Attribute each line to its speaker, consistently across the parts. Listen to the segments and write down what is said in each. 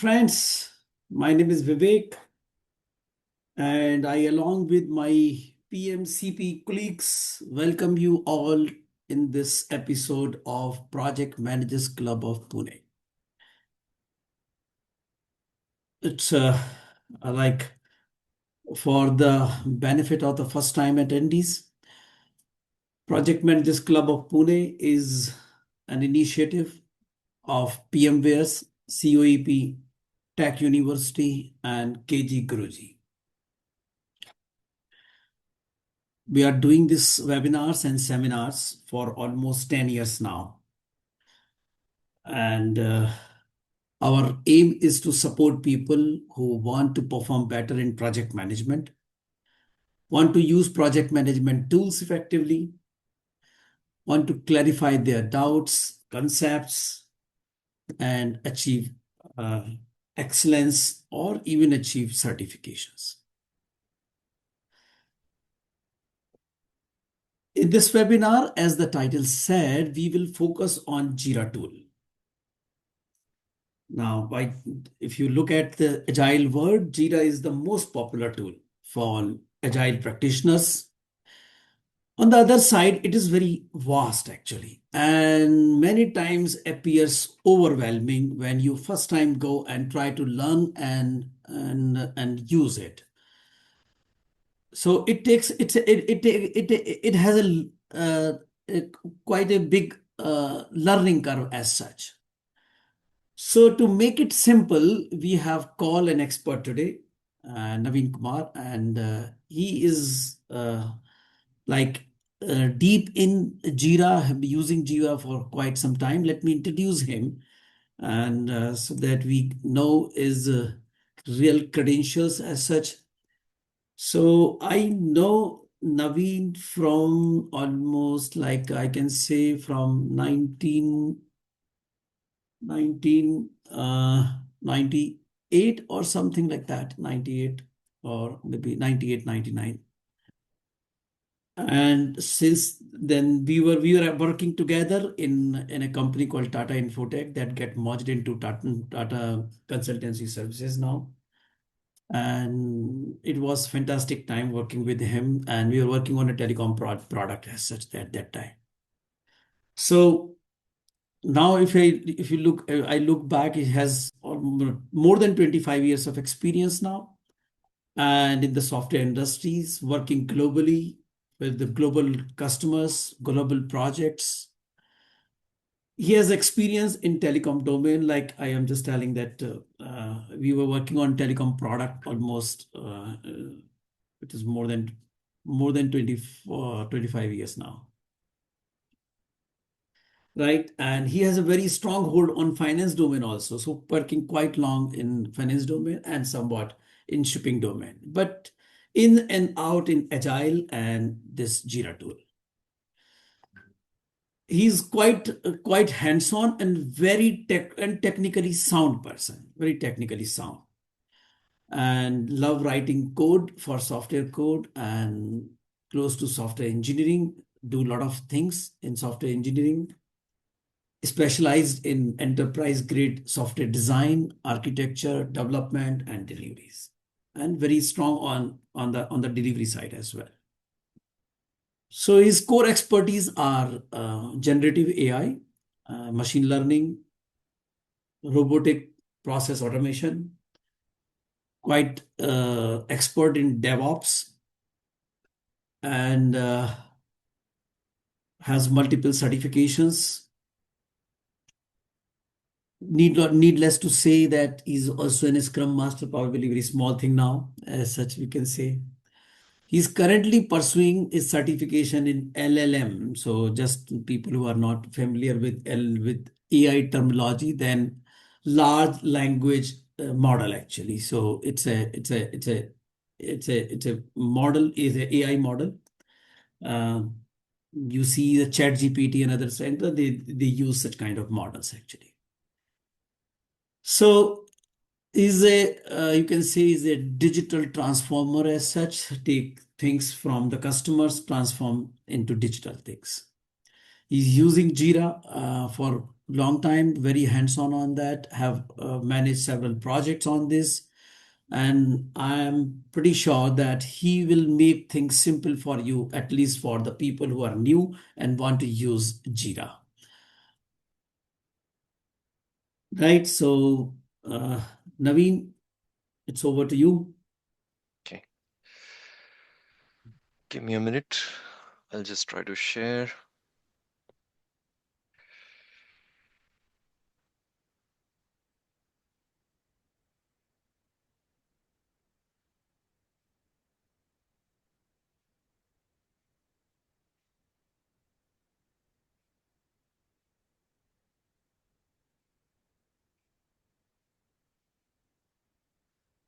Speaker 1: friends. My name is Vivek, and I, along with my PMCP colleagues, welcome you all in this episode of Project Managers Club of Pune. It's like for the benefit of the first time attendees, Project Managers Club of Pune is an initiative of pmwares, COEP, Tech University, and Kgguruji. We are doing these webinars and seminars for almost 10 years now. And our aim is to support people who want to perform better in project management, want to use project management tools effectively, want to clarify their doubts, concepts, and achieve excellence or even achieve certifications. In this webinar, as the title said, we will focus on Jira tool. Now, if you look at the Agile word, Jira is the most popular tool for Agile practitioners. On the other side, it is very vast actually, and many times appears overwhelming when you first time go and try to learn and use it. So it takes it has quite a big learning curve as such. So to make it simple, we have called an expert today, Naveen Kumar, and he is deep in Jira, using Jira for quite some time. Let me introduce him, and so that we know his real credentials as such. So I know Naveen from almost like I can say from 1998 or something like that, 98 or maybe 98, 99. And since then we were working together in a company called Tata Infotech that get merged into Tata Consultancy Services now. And it was fantastic time working with him, and we were working on a telecom product as such at that time. So now if you look, I look back, it has more than 25 years of experience now, and in the software industries, working globally with the global customers, global projects. He has experience in telecom domain. Like I am just telling that we were working on telecom product almost, it is more than 25 years now. Right. And he has a very strong hold on finance domain also. So working quite long in finance domain and somewhat in shipping domain, but in and out in Agile and this Jira tool. He's quite hands-on and very technically sound person, very technically sound, and love writing code for software code and close to software engineering, do a lot of things in software engineering, specialized in enterprise grade software design, architecture, development, and deliveries, and very strong on the delivery side as well. So his core expertise are generative AI, machine learning, robotic process automation, quite expert in DevOps, and has multiple certifications. Needless to say that he's also in a Scrum Master, probably very small thing now, as such we can say. He's currently pursuing his certification in LLM. So just people who are not familiar with AI terminology, then large language model actually. So it's a model, is a AI model. You see the Chat GPT and other center, they use such kind of models actually. So is you can say is a digital transformer as such, take things from the customers, transform into digital things. He's using Jira for long time, very hands-on on that, have managed several projects on this. And I'm pretty sure that he will make things simple for you, at least for the people who are new and want to use Jira. Right? So, uh, Naveen, it's over to you.
Speaker 2: Okay, give me a minute. I'll just try to share.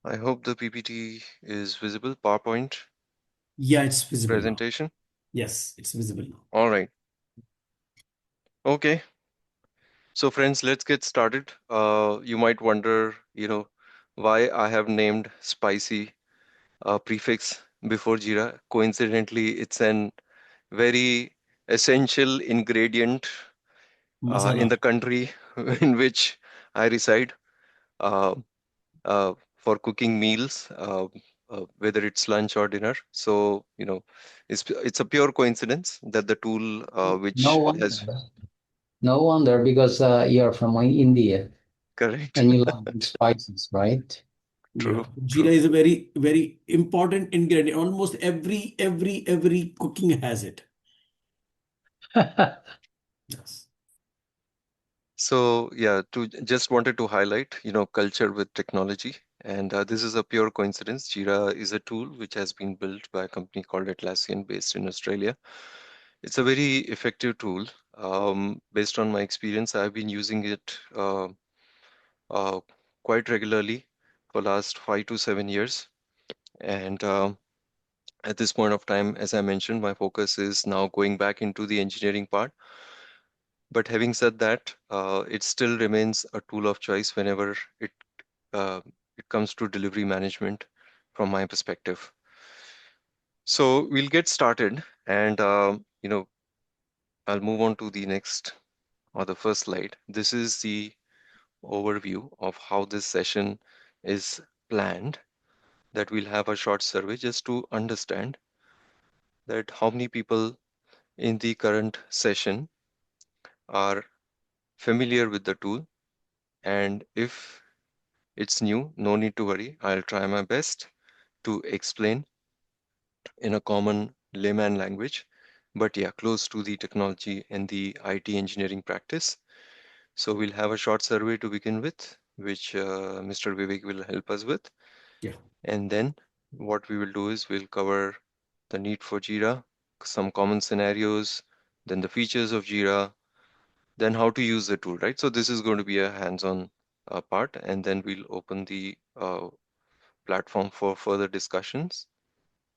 Speaker 2: I hope the PPT is visible, PowerPoint
Speaker 1: Yeah, it's visible now.
Speaker 2: presentation.
Speaker 1: Yes, it's visible now.
Speaker 2: All right. Okay. So friends, let's get started. You might wonder, why I have named spicy prefix before Jira. Coincidentally, it's an very essential ingredient in
Speaker 1: Masala.
Speaker 2: the country in which I reside. Uh, for cooking meals, whether it's lunch or dinner. So, it's a pure coincidence that the tool
Speaker 3: No
Speaker 2: which has
Speaker 3: wonder. No wonder because you're from India
Speaker 2: correct,
Speaker 3: and you love big spices, right?
Speaker 1: Yeah,
Speaker 2: true,
Speaker 1: Jira
Speaker 2: true.
Speaker 1: is a very, very important ingredient. Almost every cooking has it. Yes.
Speaker 2: So, yeah, just wanted to highlight, culture with technology. And this is a pure coincidence. Jira is a tool which has been built by a company called Atlassian based in Australia. It's a very effective tool. Based on my experience, I've been using it uh, quite regularly for last 5 to 7 years. And at this point of time, as I mentioned, my focus is now going back into the engineering part. But having said that, it still remains a tool of choice whenever uh, it comes to delivery management from my perspective. So we'll get started, and I'll move on to the next or the first slide. This is the overview of how this session is planned. That we'll have a short survey just to understand that how many people in the current session are familiar with the tool, and if it's new, no need to worry. I'll try my best to explain in a common layman language, but yeah, close to the technology and the IT engineering practice. So we'll have a short survey to begin with, which Mr. Vivek will help us with.
Speaker 1: Yeah.
Speaker 2: And then what we will do is we'll cover the need for Jira, some common scenarios, then the features of Jira, then how to use the tool, right? So this is going to be a hands-on part, and then we'll open the platform for further discussions.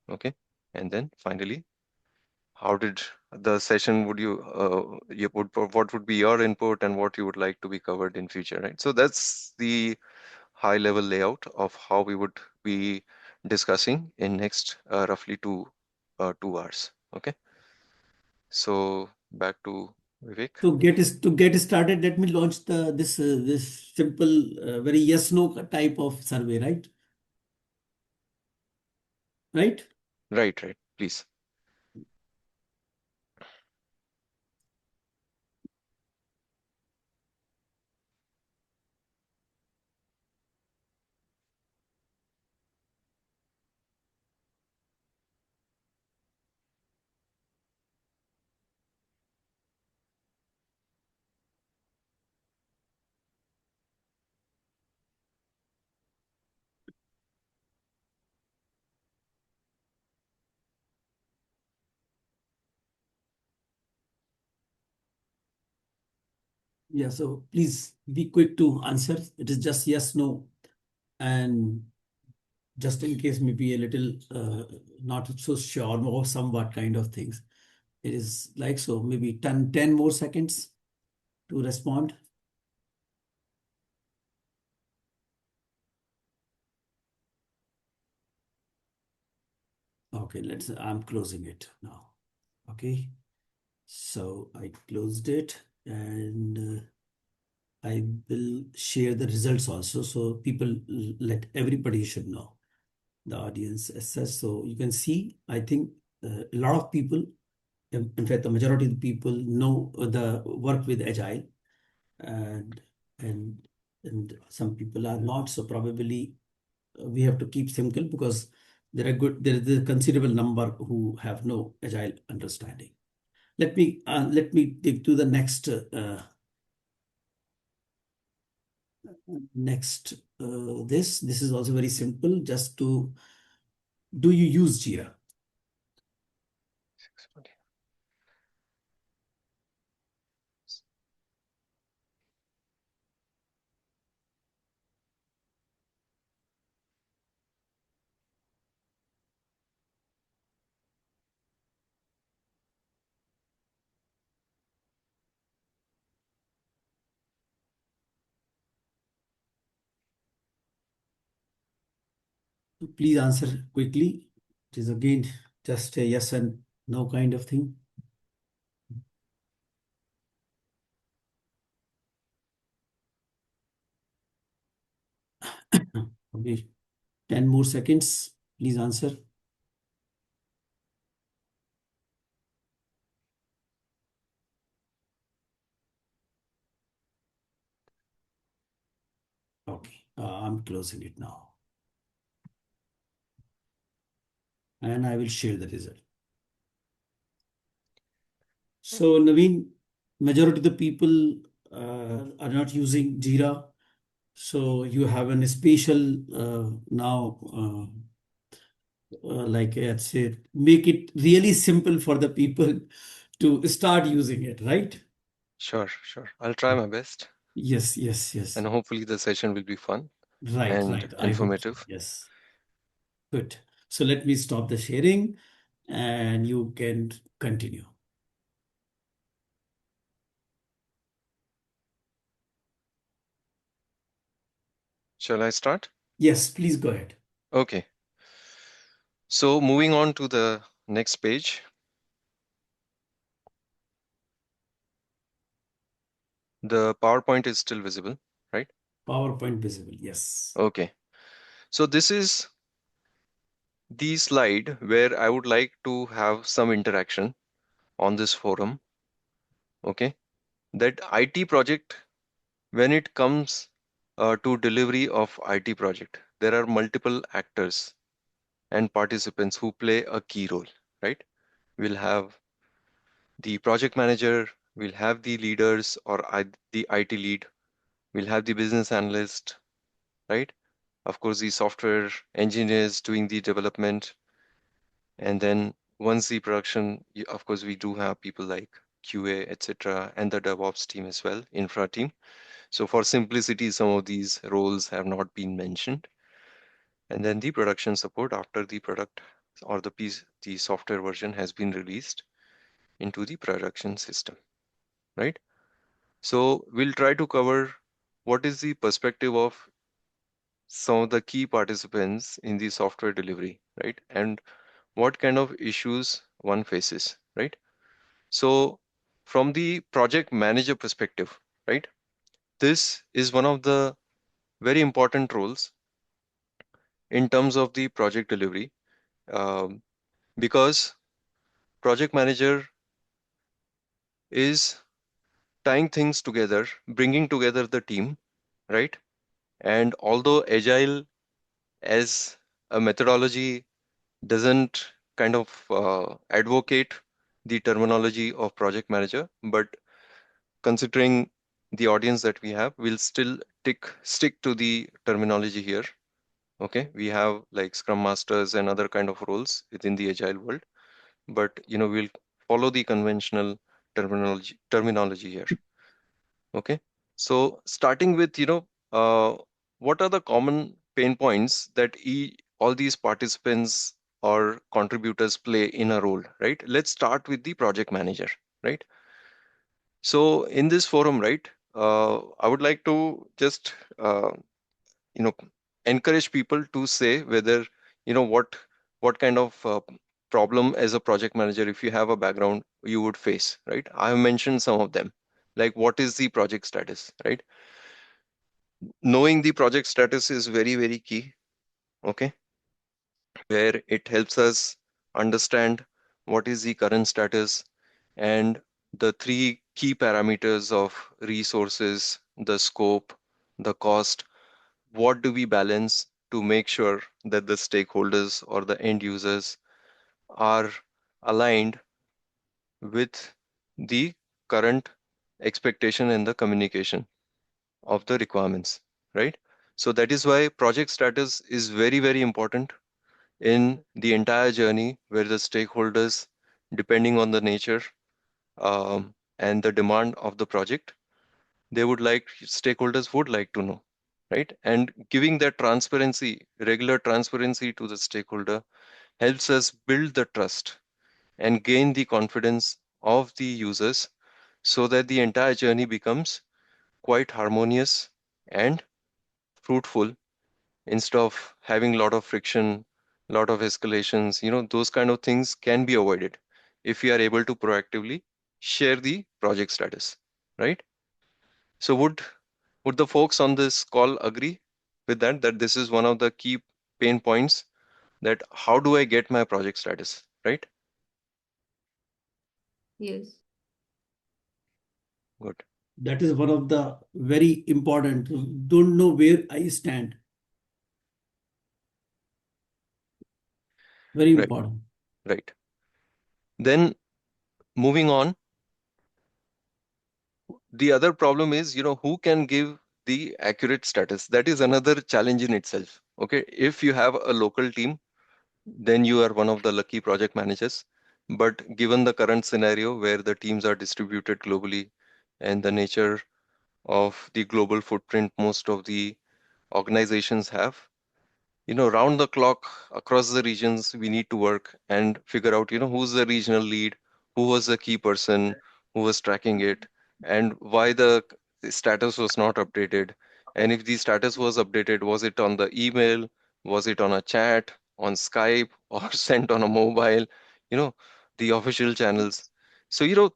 Speaker 2: Okay. And then finally, how did the session would you would what would be your input and what you would like to be covered in future, right? So that's the high level layout of how we would be discussing in next roughly 2 hours. Okay. So back to Vivek.
Speaker 1: To get started, let me launch this simple, very yes no type of survey, right? Right?
Speaker 2: Right, right. Please.
Speaker 1: Yeah. So please be quick to answer. It is just yes no, and just in case maybe a little not so sure or somewhat kind of things. It is like so. Maybe 10 more seconds to respond. Okay, I'm closing it now. Okay. So I closed it, and I will share the results also. So people, let everybody should know, the audience as such. So you can see, I think a lot of people, in fact, the majority of the people know the work with Agile, and and and some people are not. So probably we have to keep simple, because there is a considerable number who have no Agile understanding. Let me take to the next. This is also very simple. Just to, do you use Jira? Please answer quickly. It is again just a yes and no kind of thing. Okay, 10 more seconds. Please answer. Okay, I'm closing it now, and I will share the result. So Naveen, majority of the people are not using Jira. So you have a special now, like I said, make it really simple for the people to start using it, right?
Speaker 2: Sure, sure. I'll try my best,
Speaker 1: Yes, yes, yes.
Speaker 2: and hopefully the session will be fun
Speaker 1: Right,
Speaker 2: and
Speaker 1: right. I hope so.
Speaker 2: informative.
Speaker 1: Yes. Good. So let me stop the sharing, and you can continue.
Speaker 2: Shall I start?
Speaker 1: Yes, please go ahead.
Speaker 2: Okay. So moving on to the next page. The PowerPoint is still visible, right?
Speaker 1: PowerPoint visible. Yes.
Speaker 2: Okay. So this is the slide where I would like to have some interaction on this forum. Okay. That IT project, when it comes to delivery of IT project, there are multiple actors and participants who play a key role, right? We'll have the project manager, we'll have the leaders or the IT lead, we'll have the business analyst, right? Of course, the software engineers doing the development. And then once the production, of course, we do have people like QA, etc., and the DevOps team as well, infra team. So for simplicity, some of these roles have not been mentioned. And then the production support after the product or the software version has been released into the production system, right? So we'll try to cover what is the perspective of some of the key participants in the software delivery, right? And what kind of issues one faces, right? So from the project manager perspective, right? This is one of the very important roles in terms of the project delivery, um, because project manager is tying things together, bringing together the team, right? And although agile as a methodology doesn't kind of advocate the terminology of project manager, but considering the audience that we have, we'll still stick to the terminology here. Okay, we have like scrum masters and other kind of roles within the agile world, but we'll follow the conventional terminology here. Okay, so starting with what are the common pain points that all these participants or contributors play in a role, right? Let's start with the project manager, right? So in this forum, right, I would like to just you know encourage people to say whether what kind of problem as a project manager, if you have a background, you would face, right? I have mentioned some of them, like what is the project status, right? Knowing the project status is very, very key, okay? Where it helps us understand what is the current status and the three key parameters of resources, the scope, the cost. What do we balance to make sure that the stakeholders or the end users are aligned with the current expectation and the communication of the requirements, right? So that is why project status is very, very important in the entire journey, where the stakeholders, depending on the nature and the demand of the project, stakeholders would like to know, right? And giving that transparency, regular transparency to the stakeholder, helps us build the trust and gain the confidence of the users, so that the entire journey becomes quite harmonious and fruitful, instead of having a lot of friction, lot of escalations. Those kind of things can be avoided if we are able to proactively share the project status, right? So would the folks on this call agree with that this is one of the key pain points, that how do I get my project status, right?
Speaker 4: Yes.
Speaker 2: Good.
Speaker 1: That is one of the very important. Don't know where I stand. Very
Speaker 2: Right.
Speaker 1: important.
Speaker 2: Right. Then moving on, the other problem is, who can give the accurate status? That is another challenge in itself. Okay, if you have a local team, then you are one of the lucky project managers. But given the current scenario where the teams are distributed globally, and the nature of the global footprint most of the organizations have, round the clock across the regions, we need to work and figure out, who's the regional lead, who was the key person who was tracking it, and why the status was not updated. And if the status was updated, was it on the email, was it on a chat, on Skype, or sent on a mobile, you know, the official channels. So,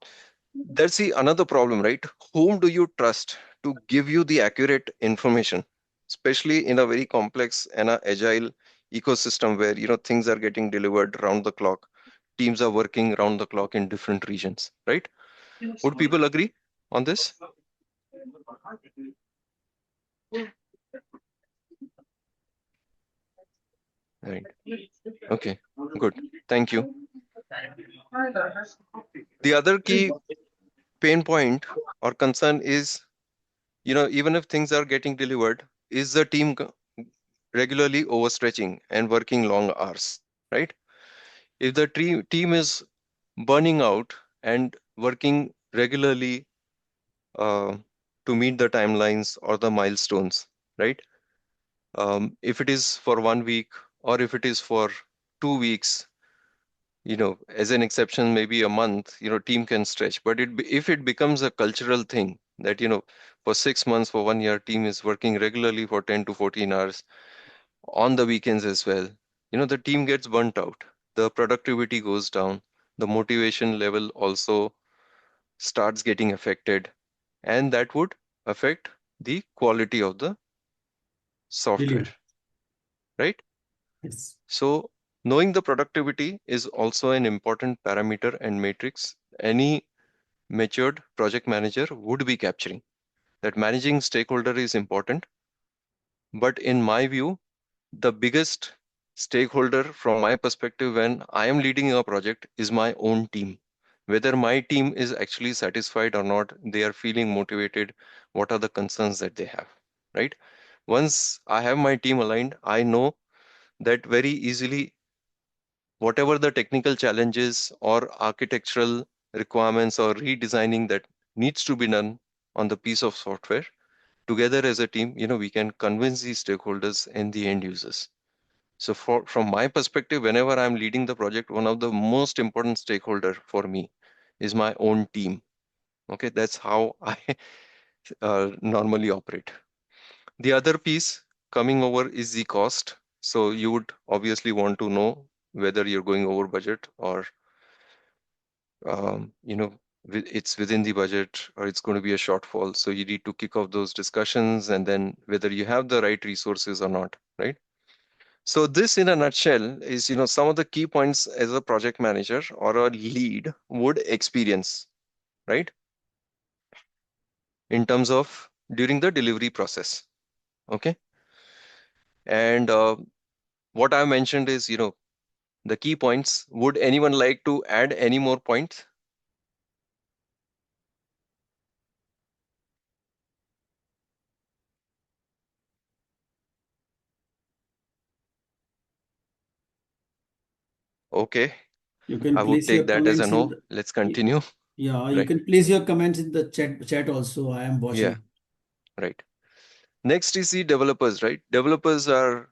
Speaker 2: that's the another problem, right? Whom do you trust to give you the accurate information, especially in a very complex and a agile ecosystem where things are getting delivered round the clock, teams are working round the clock in different regions, right? Would people agree on this? Right. Okay, good. Thank you. The other key pain point or concern is, even if things are getting delivered, is the team regularly overstretching and working long hours, right? If the team is burning out and working regularly uh, to meet the timelines or the milestones, right? If it is for 1 week, or if it is for 2 weeks, as an exception, maybe a month, team can stretch. But if it becomes a cultural thing that, for 6 months, for 1 year, team is working regularly for 10 to 14 hours on the weekends as well, the team gets burnt out, the productivity goes down, the motivation level also starts getting affected, and that would affect the quality of the software,
Speaker 1: Brilliant.
Speaker 2: right?
Speaker 1: Yes.
Speaker 2: So knowing the productivity is also an important parameter and matrix any matured project manager would be capturing. That managing stakeholder is important, but in my view, the biggest stakeholder from my perspective when I am leading a project is my own team. Whether my team is actually satisfied or not, they are feeling motivated, what are the concerns that they have, right? Once I have my team aligned, I know that very easily, whatever the technical challenges or architectural requirements or redesigning that needs to be done on the piece of software, together as a team, we can convince the stakeholders and the end users. So from my perspective, whenever I'm leading the project, one of the most important stakeholder for me is my own team. Okay, that's how I normally operate. The other piece coming over is the cost. So you would obviously want to know whether you're going over budget or you know, it's within the budget or it's going to be a shortfall. So you need to kick off those discussions and then whether you have the right resources or not, right? So this in a nutshell is, some of the key points as a project manager or a lead would experience, right? In terms of during the delivery process. Okay. And what I mentioned is, the key points. Would anyone like to add any more points? Okay.
Speaker 1: You
Speaker 2: I
Speaker 1: can
Speaker 2: would
Speaker 1: place your
Speaker 2: take that as a
Speaker 1: comments in
Speaker 2: no.
Speaker 1: the,
Speaker 2: Let's continue.
Speaker 1: yeah, you
Speaker 2: Right.
Speaker 1: can place your comments in the chat also. I am
Speaker 2: Yeah.
Speaker 1: watching.
Speaker 2: Right. Next is the developers, right? Developers are,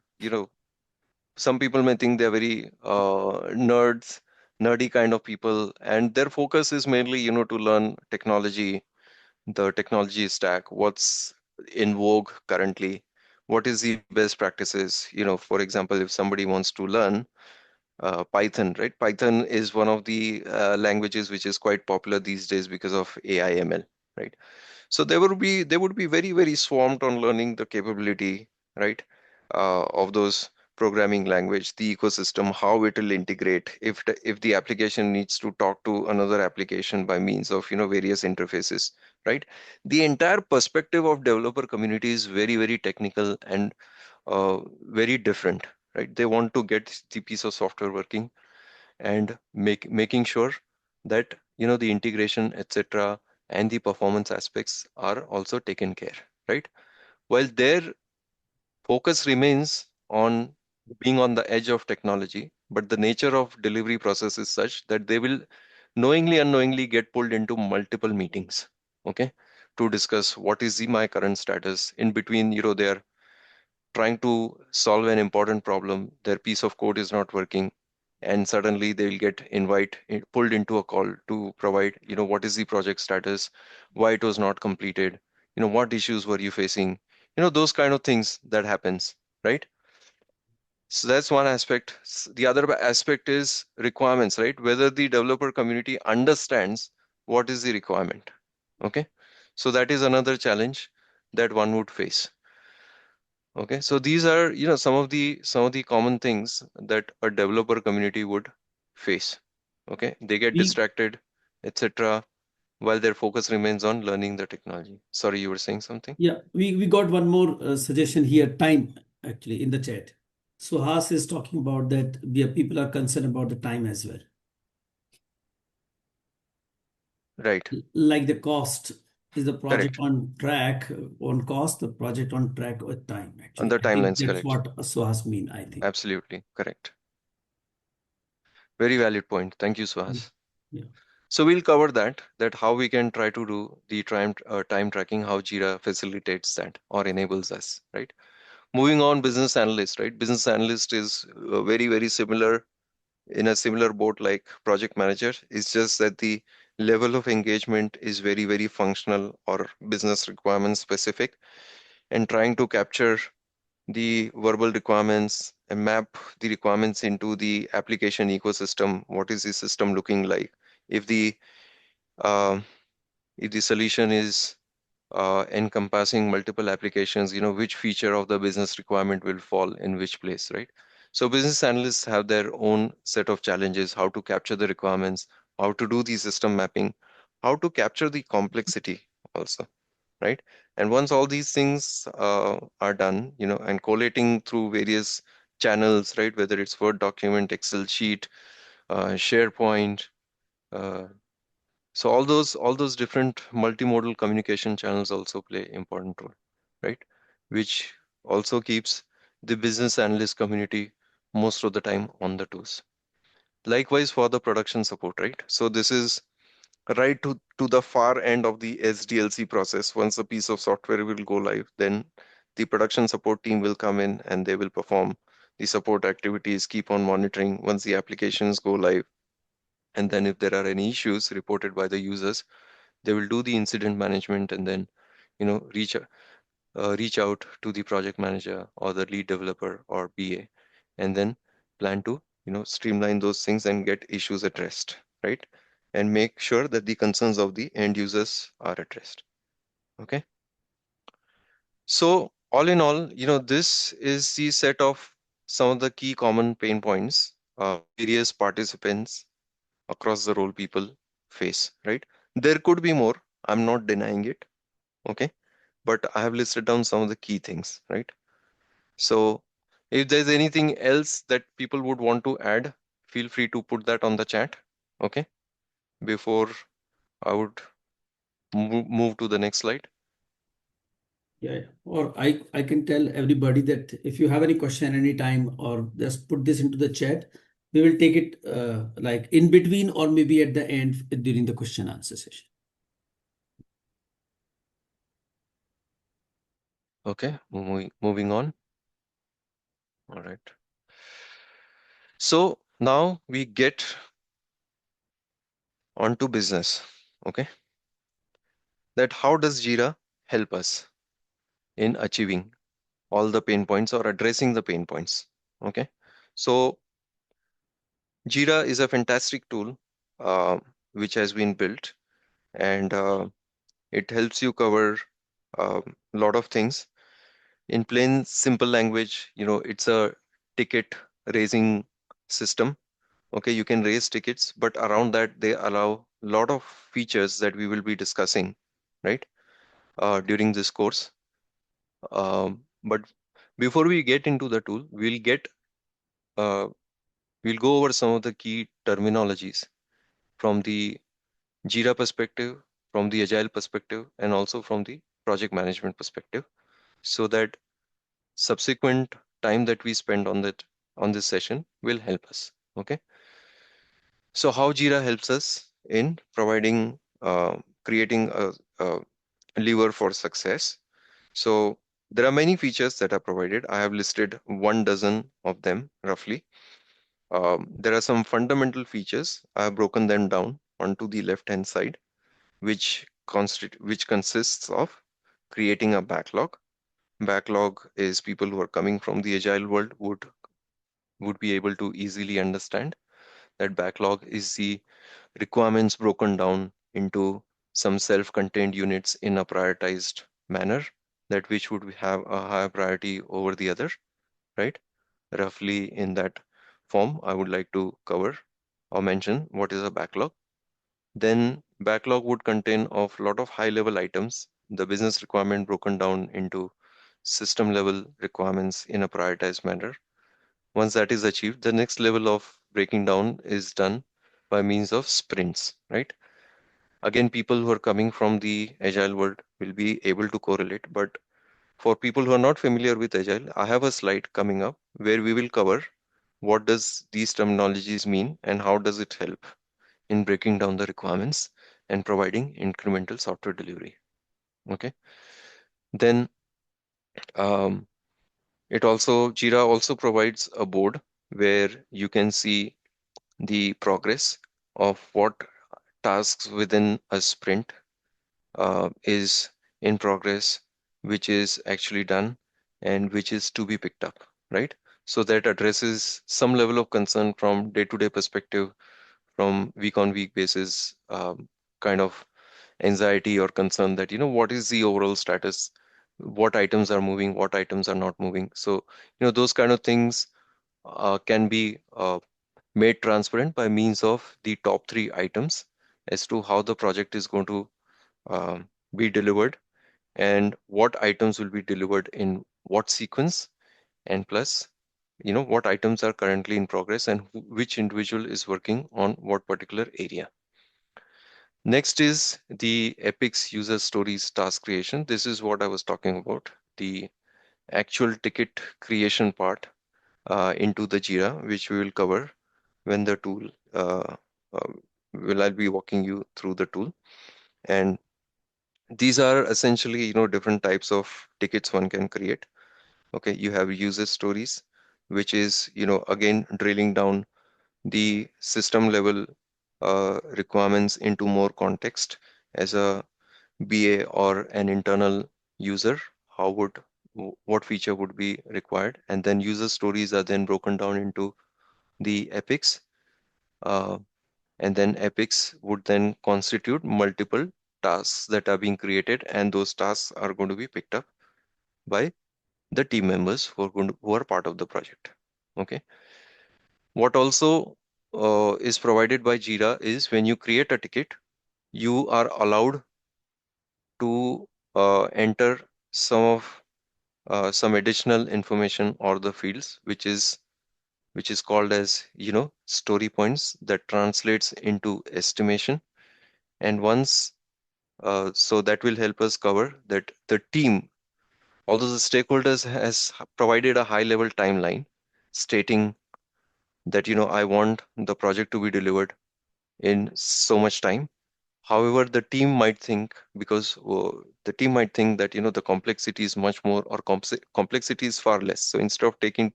Speaker 2: some people may think they're very nerdy kind of people, and their focus is mainly, to learn technology, the technology stack, what's in vogue currently, what is the best practices. For example, if somebody wants to learn Python, right? Python is one of the languages which is quite popular these days because of AI ML, right? So they would be very, very swamped on learning the capability, right, of those programming language, the ecosystem, how it will integrate, if the application needs to talk to another application by means of various interfaces, right? The entire perspective of developer community is very, very technical and very different, right? They want to get the piece of software working and making sure that the integration, etc., and the performance aspects are also taken care, right? While their focus remains on being on the edge of technology, but the nature of delivery process is such that they will knowingly unknowingly get pulled into multiple meetings, okay, to discuss what is my current status. In between, they're trying to solve an important problem, their piece of code is not working, and suddenly they'll get pulled into a call to provide, what is the project status, why it was not completed, what issues were you facing, those kind of things that happens, right? So that's one aspect. The other aspect is requirements, right? Whether the developer community understands what is the requirement. Okay. So that is another challenge that one would face. Okay, so these are, some of the common things that a developer community would face. Okay, they get
Speaker 1: We
Speaker 2: distracted, etc., while their focus remains on learning the technology. Sorry, you were saying something?
Speaker 1: Yeah, we got one more suggestion here. Time actually in the chat. So Has is talking about that people are concerned about the time as well.
Speaker 2: Right,
Speaker 1: Like the cost, is the project
Speaker 2: correct.
Speaker 1: on track on cost, the project on track with time
Speaker 2: On
Speaker 1: actually.
Speaker 2: the
Speaker 1: I think
Speaker 2: timelines,
Speaker 1: that's
Speaker 2: correct.
Speaker 1: what Suhas mean, I think.
Speaker 2: Absolutely, correct. Very valid point. Thank you,
Speaker 1: Mm.
Speaker 2: Suhas.
Speaker 1: Yeah.
Speaker 2: So we'll cover that how we can try to do the time tracking, how Jira facilitates that or enables us, right? Moving on, business analyst, right? Business analyst is very, very similar, in a similar boat like project manager. It's just that the level of engagement is very, very functional or business requirement specific, and trying to capture the verbal requirements and map the requirements into the application ecosystem. What is the system looking like? If the uh, if the solution is encompassing multiple applications, which feature of the business requirement will fall in which place, right? So business analysts have their own set of challenges, how to capture the requirements, how to do the system mapping, how to capture the complexity also, right? And once all these things are done, and collating through various channels, right, whether it's Word document, Excel sheet, SharePoint, uh, so all those different multimodal communication channels also play important role, right? Which also keeps the business analyst community most of the time on the toes. Likewise for the production support, right? So this is right to the far end of the SDLC process. Once a piece of software will go live, then the production support team will come in and they will perform the support activities, keep on monitoring once the applications go live. And then if there are any issues reported by the users, they will do the incident management and then reach out to the project manager or the lead developer or BA, and then plan to streamline those things and get issues addressed, right? And make sure that the concerns of the end users are addressed. Okay. So all in all, this is the set of some of the key common pain points various participants across the role people face, right? There could be more. I'm not denying it. Okay. But I have listed down some of the key things, right? So if there's anything else that people would want to add, feel free to put that on the chat. Okay. Before I would move to the next slide.
Speaker 1: Yeah, or I can tell everybody that if you have any question anytime, or just put this into the chat, we will take it like in between or maybe at the end during the question answer session.
Speaker 2: Okay, moving on. All right. So now we get on to business. Okay. That how does Jira help us in achieving all the pain points or addressing the pain points? Okay. So Jira is a fantastic tool which has been built, and it helps you cover a lot of things in plain simple language. It's a ticket raising system. Okay, you can raise tickets, but around that they allow a lot of features that we will be discussing, right, during this course. But before we get into the tool, uh, we'll go over some of the key terminologies from the Jira perspective, from the Agile perspective, and also from the project management perspective, so that subsequent time that we spend on this session will help us. Okay. So how Jira helps us in providing creating a lever for success. So there are many features that are provided. I have listed 1 dozen of them roughly. There are some fundamental features. I have broken them down onto the left hand side, which consists of creating a backlog. Backlog is people who are coming from the agile world would be able to easily understand that backlog is the requirements broken down into some self-contained units in a prioritized manner, that which would have a higher priority over the other, right? Roughly in that form, I would like to cover or mention what is a backlog. Then backlog would contain of lot of high level items, the business requirement broken down into system level requirements in a prioritized manner. Once that is achieved, the next level of breaking down is done by means of sprints, right? Again, people who are coming from the agile world will be able to correlate, but for people who are not familiar with agile, I have a slide coming up where we will cover what does these terminologies mean and how does it help in breaking down the requirements and providing incremental software delivery. Okay. Then um, Jira also provides a board where you can see the progress of what tasks within a sprint is in progress, which is actually done, and which is to be picked up, right? So that addresses some level of concern from day-to-day perspective, from week-on-week basis, kind of anxiety or concern that, what is the overall status, what items are moving, what items are not moving. So, those kind of things can be made transparent by means of the top 3 items as to how the project is going to be delivered and what items will be delivered in what sequence, and plus what items are currently in progress and which individual is working on what particular area. Next is the epics user stories task creation. This is what I was talking about, the actual ticket creation part into the Jira, which we will cover when the tool uh, I'll be walking you through the tool. And these are essentially different types of tickets one can create. Okay, you have user stories, which is again drilling down the system level requirements into more context. As a BA or an internal user, how what feature would be required, and then user stories are then broken down into the epics, uh, and then epics would then constitute multiple tasks that are being created, and those tasks are going to be picked up by the team members who are part of the project. Okay. What also is provided by Jira is when you create a ticket, you are allowed to enter some additional information or the fields, which is called as story points, that translates into estimation. And once so that will help us cover that the team, although the stakeholders has provided a high level timeline stating that I want the project to be delivered in so much time. However, the team might think, because the team might think that the complexity is much more, or complexity is far less. So instead of taking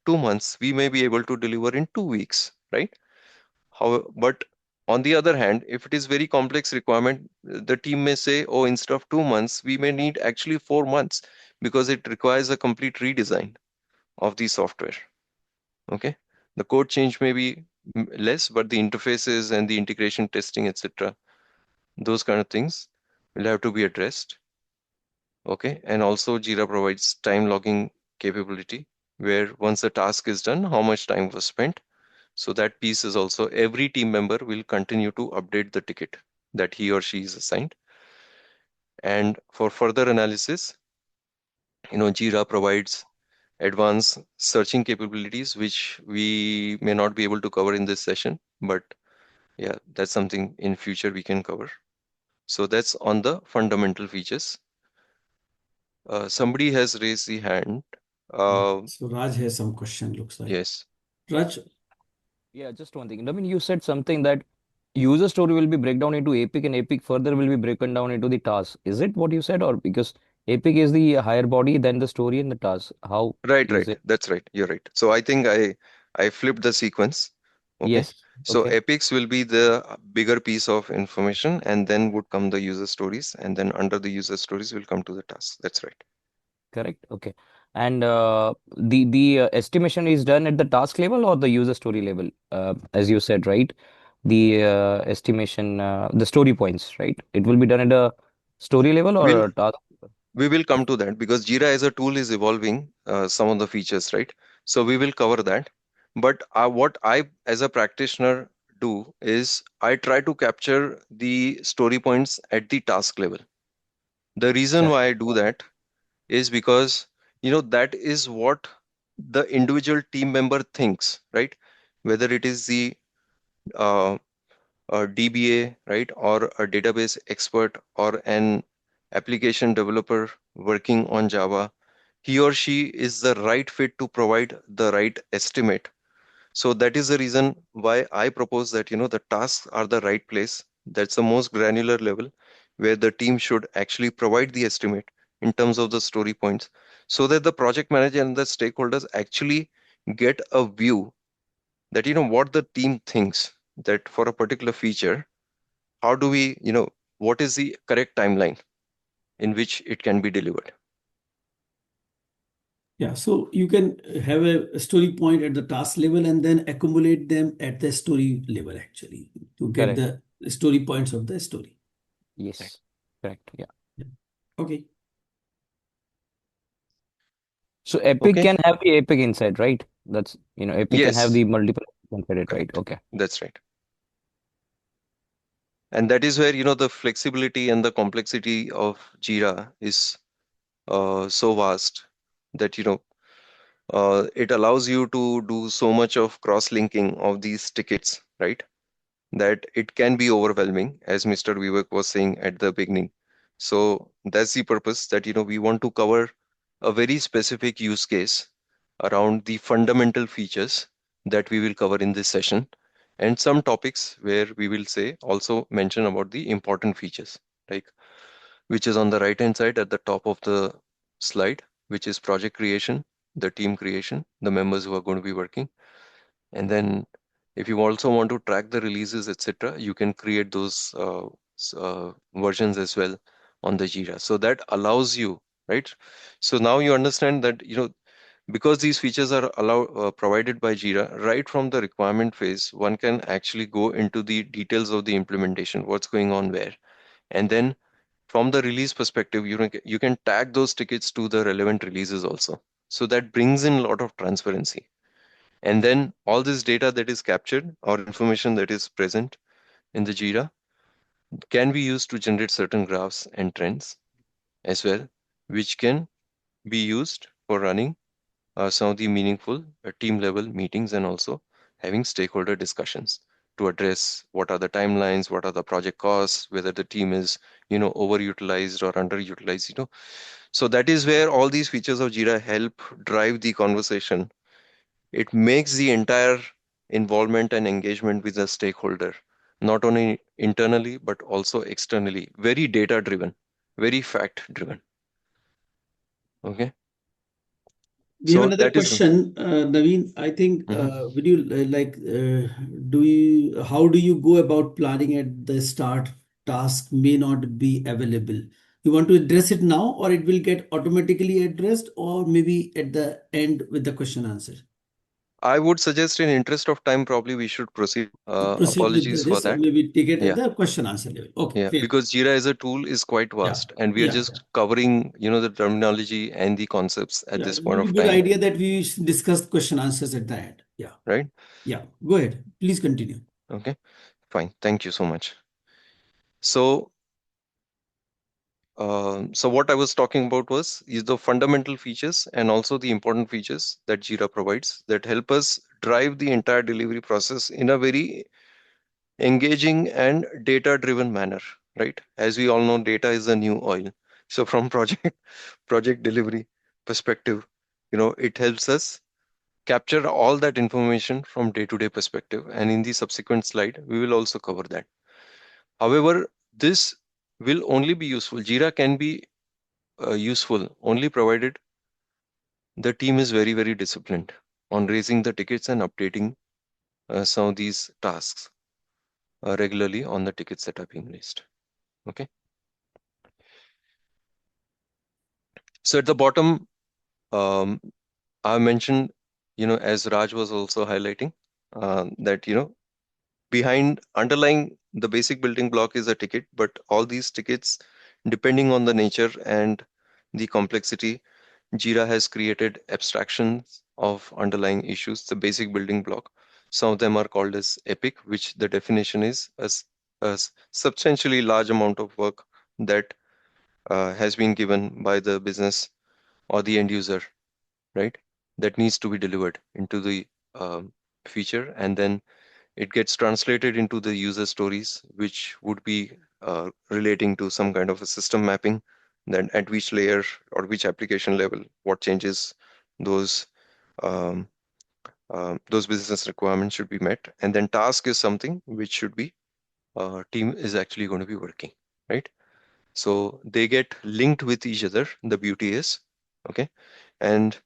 Speaker 2: 2 months, we may be able to deliver in 2 weeks, right? But on the other hand, if it is very complex requirement, the team may say, oh, instead of 2 months, we may need actually 4 months, because it requires a complete redesign of the software. Okay, the code change may be less, but the interfaces and the integration testing, etc., those kind of things will have to be addressed. Okay, and also Jira provides time logging capability, where once the task is done, how much time was spent. So that piece is also, every team member will continue to update the ticket that he or she is assigned. And for further analysis, Jira provides advanced searching capabilities, which we may not be able to cover in this session, but yeah, that's something in future we can cover. So that's on the fundamental features. Somebody has raised the hand. Uh,
Speaker 1: So Raj has some question, looks like.
Speaker 2: yes,
Speaker 1: Raj,
Speaker 4: Yeah, just one thing. I mean, you said something that user story will be break down into Epic and Epic further will be broken down into the task. Is it what you said? Or because Epic is the higher body than the story and the task. How
Speaker 2: right,
Speaker 4: is
Speaker 2: right.
Speaker 4: it?
Speaker 2: That's right. You're right. So I think I flipped the sequence. Okay.
Speaker 4: Yes.
Speaker 2: So
Speaker 4: Okay.
Speaker 2: epics will be the bigger piece of information, and then would come the user stories, and then under the user stories will come to the tasks. That's right.
Speaker 4: Correct. Okay. And the estimation is done at the task level or the user story level, as you said, right? The estimation, the story points, right? It will be done at a story level or
Speaker 2: We'll
Speaker 4: a task.
Speaker 2: we will come to that, because Jira as a tool is evolving some of the features, right? So we will cover that. But what I, as a practitioner, do is I try to capture the story points at the task level. The reason
Speaker 4: Correct.
Speaker 2: why I do that is because that is what the individual team member thinks, right? Whether it is the uh, DBA, right, or a database expert, or an application developer working on Java, he or she is the right fit to provide the right estimate. So that is the reason why I propose that the tasks are the right place. That's the most granular level where the team should actually provide the estimate in terms of the story points, so that the project manager and the stakeholders actually get a view that what the team thinks, that for a particular feature, how do we, what is the correct timeline in which it can be delivered.
Speaker 1: yeah, so you can have a story point at the task level and then accumulate them at the story level actually to get
Speaker 4: Correct.
Speaker 1: the story points of the story.
Speaker 2: Right.
Speaker 4: Yes. Correct. Yeah.
Speaker 1: Yeah. Okay.
Speaker 4: So Epic
Speaker 2: Okay.
Speaker 4: can have the Epic inside, right? That's, Epic can have
Speaker 2: Yes,
Speaker 4: the multiple inside it, right?
Speaker 2: correct.
Speaker 4: Okay.
Speaker 2: That's right. And that is where the flexibility and the complexity of Jira is so vast, that it allows you to do so much of cross linking of these tickets, right? That it can be overwhelming, as Mr. Vivek was saying at the beginning. So that's the purpose, that we want to cover a very specific use case around the fundamental features that we will cover in this session, and some topics where we will say also mention about the important features, like, which is on the right hand side at the top of the slide, which is project creation, the team creation, the members who are going to be working. And then if you also want to track the releases, etc., you can create those versions as well on the Jira. So that allows you, right? So now you understand that, Because these features are provided by Jira, right from the requirement phase, one can actually go into the details of the implementation, what's going on where. And then from the release perspective, you can tag those tickets to the relevant releases also. So that brings in a lot of transparency. And then all this data that is captured or information that is present in the Jira can be used to generate certain graphs and trends as well, which can be used for running some of the meaningful team level meetings and also having stakeholder discussions to address what are the timelines, what are the project costs, whether the team is, overutilized or underutilized. So that is where all these features of Jira help drive the conversation. It makes the entire involvement and engagement with the stakeholder, not only internally, but also externally, very data driven, very fact driven. Okay.
Speaker 1: We have
Speaker 2: So
Speaker 1: another
Speaker 2: that is.
Speaker 1: question, Naveen. I think,
Speaker 2: Mhm.
Speaker 1: would you how do you go about planning at the start? Task may not be available. You want to address it now, or it will get automatically addressed, or maybe at the end with the question answer.
Speaker 2: I would suggest, in interest of time, probably we should proceed.
Speaker 1: Proceed with
Speaker 2: Apologies for
Speaker 1: this,
Speaker 2: that.
Speaker 1: maybe take it at
Speaker 2: Yeah,
Speaker 1: the question answer level. Okay,
Speaker 2: yeah,
Speaker 1: fair.
Speaker 2: because Jira as a tool is quite
Speaker 1: Yeah,
Speaker 2: vast, and we are
Speaker 1: yeah,
Speaker 2: just covering, the terminology and the concepts at
Speaker 1: yeah.
Speaker 2: this
Speaker 1: It
Speaker 2: point
Speaker 1: will be
Speaker 2: of
Speaker 1: good
Speaker 2: time,
Speaker 1: idea that we discuss question answers at the end. Yeah,
Speaker 2: right?
Speaker 1: yeah. Go ahead. Please continue.
Speaker 2: Okay, fine. Thank you so much. So, so what I was talking about is the fundamental features and also the important features that Jira provides that help us drive the entire delivery process in a very engaging and data driven manner, right? As we all know, data is the new oil. So from project delivery perspective, it helps us capture all that information from day to day perspective, and in the subsequent slide we will also cover that. However, this will only be useful, Jira can be useful only provided the team is very very disciplined on raising the tickets and updating some of these tasks regularly on the tickets that are being raised. Okay. So at the bottom, um, I mentioned, as Raj was also highlighting, that, behind underlying the basic building block is a ticket, but all these tickets, depending on the nature and the complexity, Jira has created abstractions of underlying issues, the basic building block. Some of them are called as epic, which the definition is as substantially large amount of work that has been given by the business or the end user, right? That needs to be delivered into the um, feature, and then it gets translated into the user stories, which would be relating to some kind of a system mapping, then at which layer or which application level, what changes those um, those business requirements should be met, and then task is something which should be team is actually going to be working, right? So they get linked with each other. The beauty is, okay. And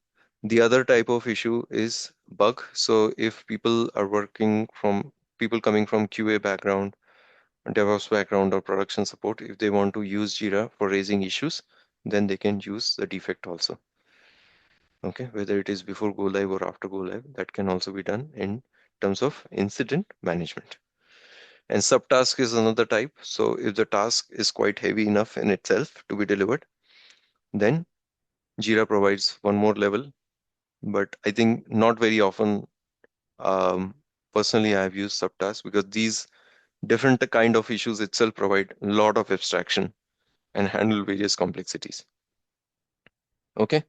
Speaker 2: the other type of issue is bug. So if people coming from QA background, DevOps background, or production support, if they want to use Jira for raising issues, then they can use the defect also. Okay, whether it is before go live or after go live, that can also be done in terms of incident management. And subtask is another type. So if the task is quite heavy enough in itself to be delivered, then Jira provides one more level. But I think not very often. Um, Personally, I have used subtasks because these different kind of issues itself provide a lot of abstraction and handle various complexities. Okay,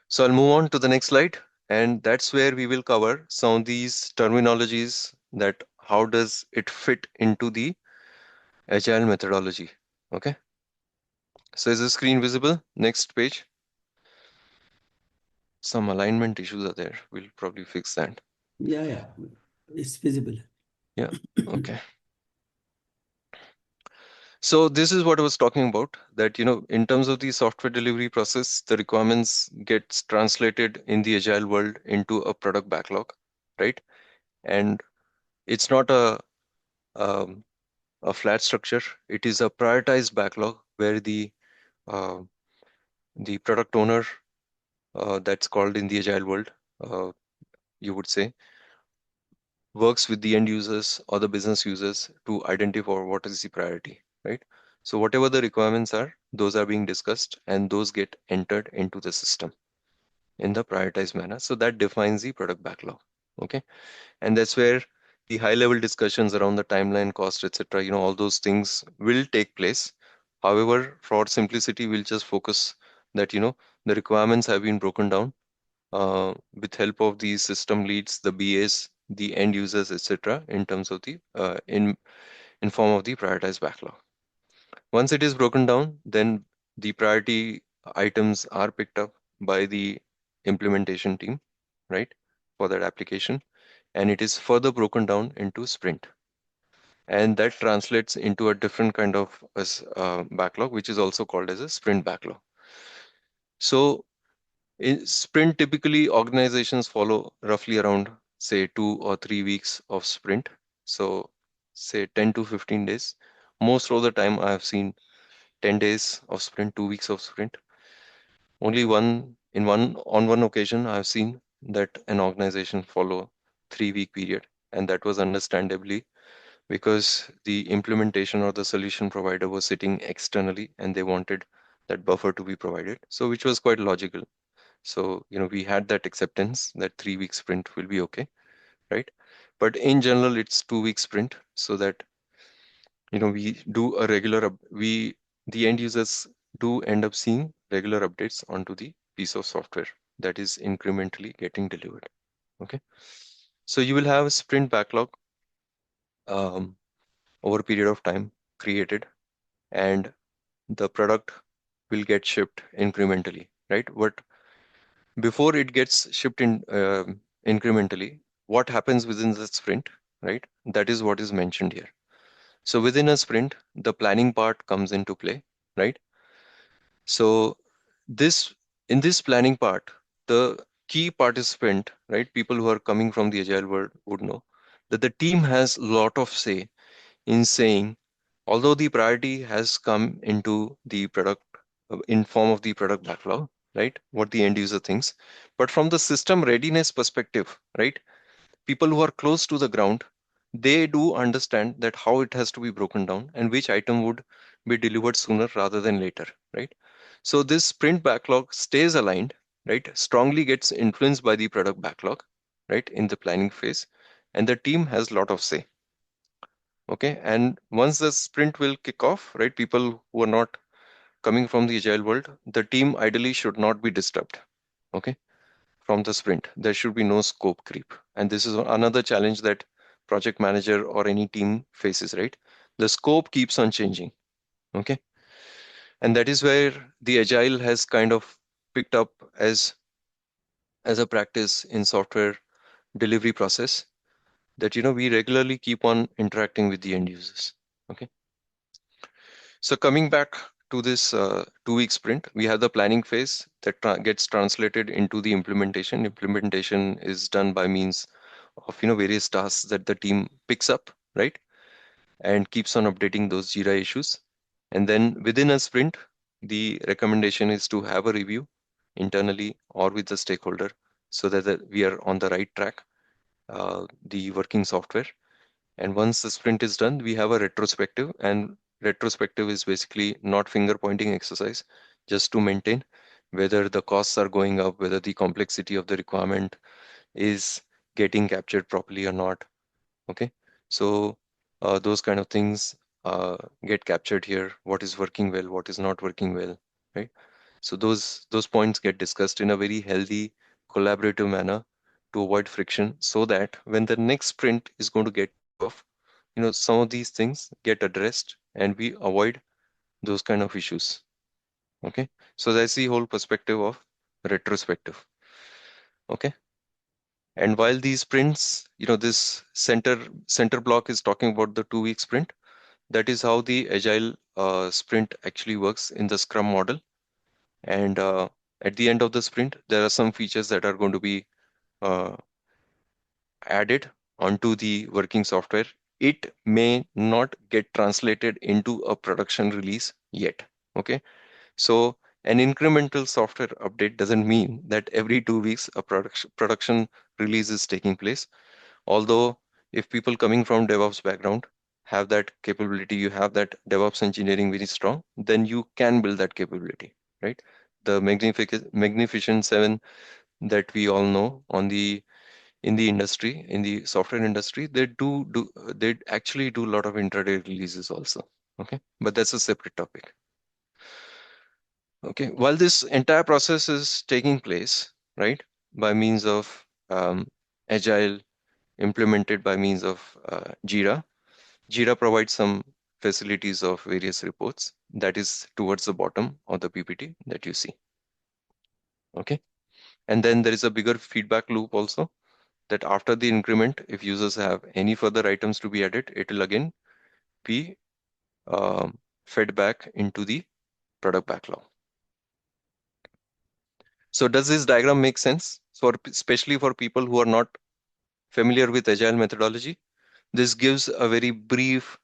Speaker 2: so I'll move on to the next slide, and that's where we will cover some of these terminologies that how does it fit into the agile methodology. Okay, so is the screen visible? Next page. Some alignment issues are there. We'll probably fix that.
Speaker 1: Yeah, yeah. It's visible.
Speaker 2: Yeah. Okay. So this is what I was talking about, that, in terms of the software delivery process, the requirements gets translated in the agile world into a product backlog, right? And it's not um, a flat structure. It is a prioritized backlog where the product owner that's called in the agile world, uh, you would say, works with the end users or the business users to identify what is the priority, right? So whatever the requirements are, those are being discussed and those get entered into the system in the prioritized manner. So that defines the product backlog. Okay. And that's where the high level discussions around the timeline, cost, etc., all those things will take place. However, for simplicity, we'll just focus that, the requirements have been broken down with help of the system leads, the BAs, the end users, etc., in terms of the in form of the prioritized backlog. Once it is broken down, then the priority items are picked up by the implementation team, right, for that application, and it is further broken down into sprint. And that translates into a different kind of backlog, which is also called as a sprint backlog. So in sprint, typically organizations follow roughly around, say, 2 or 3 weeks of sprint. So say 10 to 15 days. Most of the time I have seen 10 days of sprint, 2 weeks of sprint. Only on one occasion I have seen that an organization follow 3 week period, and that was understandably because the implementation or the solution provider was sitting externally and they wanted that buffer to be provided. So which was quite logical. So, we had that acceptance that 3 week sprint will be okay, right? But in general, it's 2 week sprint so that, we do a the end users do end up seeing regular updates onto the piece of software that is incrementally getting delivered. Okay. So you will have a sprint backlog um, over a period of time created, and the product will get shipped incrementally, right? But before it gets shipped incrementally, what happens within the sprint, right? That is what is mentioned here. So within a sprint, the planning part comes into play, right? So this in this planning part, the key participant, right, people who are coming from the agile world would know that the team has a lot of say in saying, although the priority has come into the product in form of the product backlog, right? What the end user thinks, but from the system readiness perspective, right? People who are close to the ground, they do understand that how it has to be broken down and which item would be delivered sooner rather than later, right? So this sprint backlog stays aligned, right? Strongly gets influenced by the product backlog, right? In the planning phase, and the team has a lot of say. Okay, and once the sprint will kick off, right? People who are not coming from the agile world, the team ideally should not be disturbed. Okay, from the sprint, there should be no scope creep. And this is another challenge that project manager or any team faces, right? The scope keeps on changing. Okay, and that is where the agile has kind of picked up as a practice in software delivery process that we regularly keep on interacting with the end users. Okay. So coming back to this 2 week sprint, we have the planning phase that gets translated into the implementation. Implementation is done by means of various tasks that the team picks up, right, and keeps on updating those Jira issues. And then within a sprint, the recommendation is to have a review internally or with the stakeholder so that we are on the right track, the working software. And once the sprint is done, we have a retrospective, and retrospective is basically not finger pointing exercise, just to maintain whether the costs are going up, whether the complexity of the requirement is getting captured properly or not. Okay, so those kind of things get captured here. What is working well, what is not working well, right? So those points get discussed in a very healthy, collaborative manner to avoid friction, so that when the next sprint is going to get kicked off, some of these things get addressed and we avoid those kind of issues. Okay, so that's the whole perspective of retrospective. Okay, and while these sprints, this center block is talking about the 2 week sprint. That is how the agile sprint actually works in the Scrum model. And at the end of the sprint, there are some features that are going to be uh, added onto the working software. It may not get translated into a production release yet. Okay, so An incremental software update doesn't mean that every 2 weeks a production release is taking place. Although if people coming from DevOps background have that capability, you have that DevOps engineering very strong, then you can build that capability, right? The Magnificent Seven that we all know on the in the industry, in the software industry, they actually do a lot of intraday releases also. Okay, but that's a separate topic. Okay, while this entire process is taking place, right, by means of Agile implemented by means of Jira. Jira provides some facilities of various reports that is towards the bottom of the PPT that you see. Okay. And then there is a bigger feedback loop also that after the increment, if users have any further items to be added, it will again be um, fed back into the product backlog. So does this diagram make sense? So especially for people who are not familiar with Agile methodology, this gives a very brief,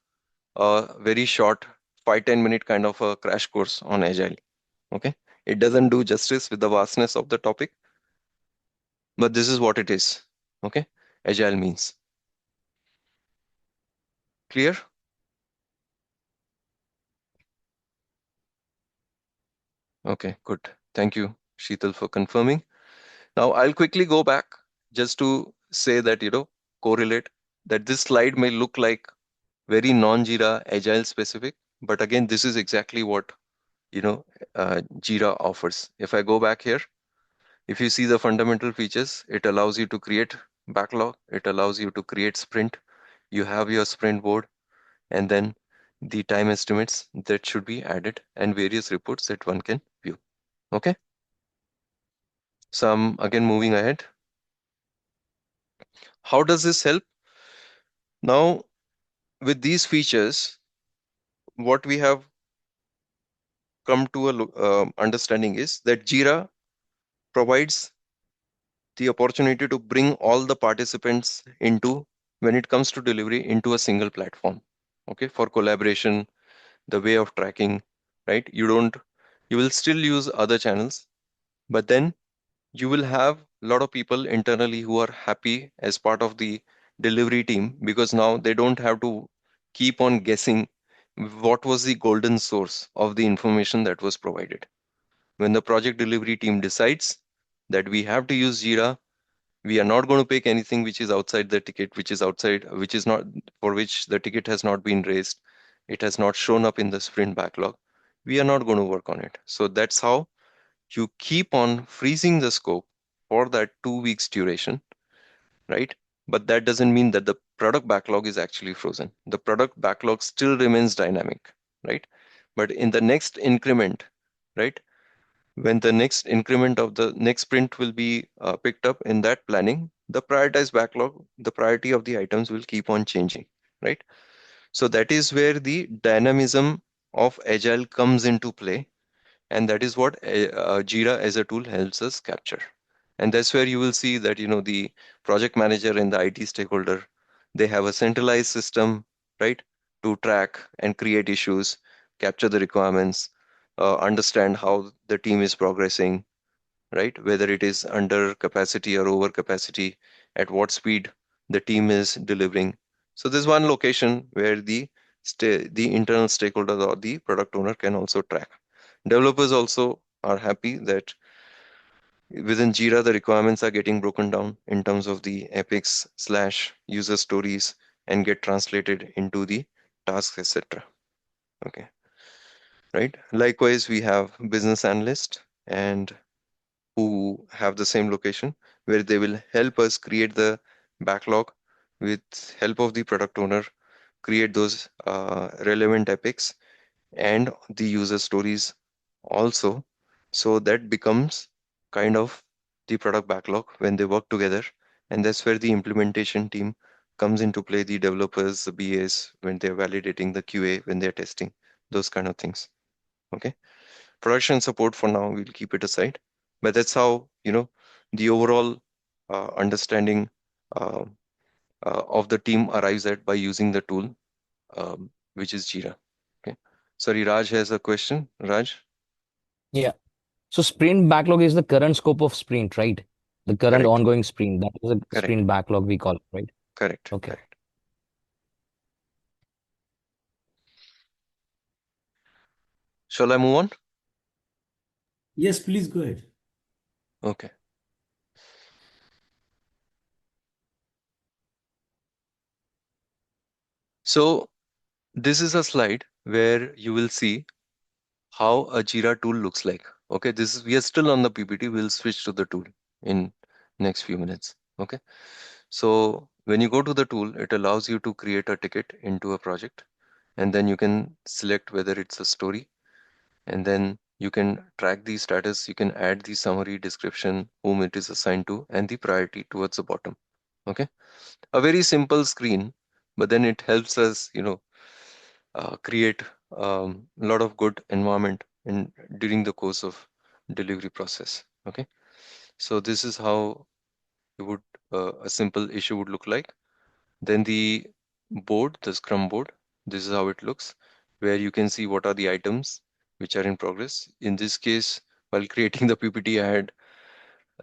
Speaker 2: very short 5-10 minute kind of a crash course on Agile. Okay. It doesn't do justice with the vastness of the topic, but this is what it is. Okay. Agile means. Clear? Okay, good. Thank you, Sheetal, for confirming. Now I'll quickly go back just to say that, correlate that this slide may look like very non-Jira Agile specific, but again, this is exactly what, Jira offers. If I go back here, if you see the fundamental features, it allows you to create backlog, it allows you to create sprint, you have your sprint board, and then the time estimates that should be added and various reports that one can view. Okay. So I'm again moving ahead. How does this help? Now, with these features, what we have come to a understanding is that Jira provides the opportunity to bring all the participants into, when it comes to delivery, into a single platform. Okay, for collaboration, the way of tracking, right? You will still use other channels, but then you will have a lot of people internally who are happy as part of the delivery team because now they don't have to keep on guessing what was the golden source of the information that was provided. When the project delivery team decides that we have to use Jira, we are not going to pick anything which is outside the ticket, which is not, for which the ticket has not been raised, it has not shown up in the sprint backlog. We are not going to work on it. So that's how you keep on freezing the scope for that 2 weeks duration, right? But that doesn't mean that the product backlog is actually frozen. The product backlog still remains dynamic, right? But in the next increment, right? When the next increment of the next sprint will be picked up in that planning, the prioritized backlog, the priority of the items will keep on changing, right? So that is where the dynamism of Agile comes into play, and that is what Jira as a tool helps us capture. And that's where you will see that the project manager and the IT stakeholder, they have a centralized system, right, to track and create issues, capture the requirements, understand how the team is progressing, right, whether it is under capacity or over capacity, at what speed the team is delivering. So there's one location where the internal stakeholder or the product owner can also track. Developers also are happy that within Jira, the requirements are getting broken down in terms of the epics/user stories and get translated into the tasks, etc. Okay, right. Likewise, we have business analysts and who have the same location where they will help us create the backlog with help of the product owner, create those relevant epics and the user stories also. So that becomes kind of the product backlog when they work together. And that's where the implementation team comes into play, the developers, the BAs, when they're validating the QA, when they're testing, those kind of things. Okay. Production support for now, we'll keep it aside. But that's how, the overall understanding uh, of the team arrives at by using the tool, which is Jira. Okay. Sorry, Raj has a question. Raj?
Speaker 4: Yeah. So sprint backlog is the current scope of sprint, right? The current
Speaker 2: Correct.
Speaker 4: ongoing sprint. That is a
Speaker 2: Correct.
Speaker 4: sprint backlog we call it, right?
Speaker 2: Correct.
Speaker 4: Okay.
Speaker 2: Correct. Shall I move on?
Speaker 1: Yes, please go ahead.
Speaker 2: Okay. So this is a slide where you will see how a Jira tool looks like. Okay, this is we are still on the PPT. We'll switch to the tool in next few minutes. Okay. So when you go to the tool, it allows you to create a ticket into a project, and then you can select whether it's a story, and then you can track the status. You can add the summary description, whom it is assigned to, and the priority towards the bottom. Okay, a very simple screen, but then it helps us, create a lot of good environment in during the course of delivery process. Okay, so this is how it would a simple issue would look like. Then the board, the Scrum board, this is how it looks, where you can see what are the items which are in progress. In this case, while creating the PPT, I had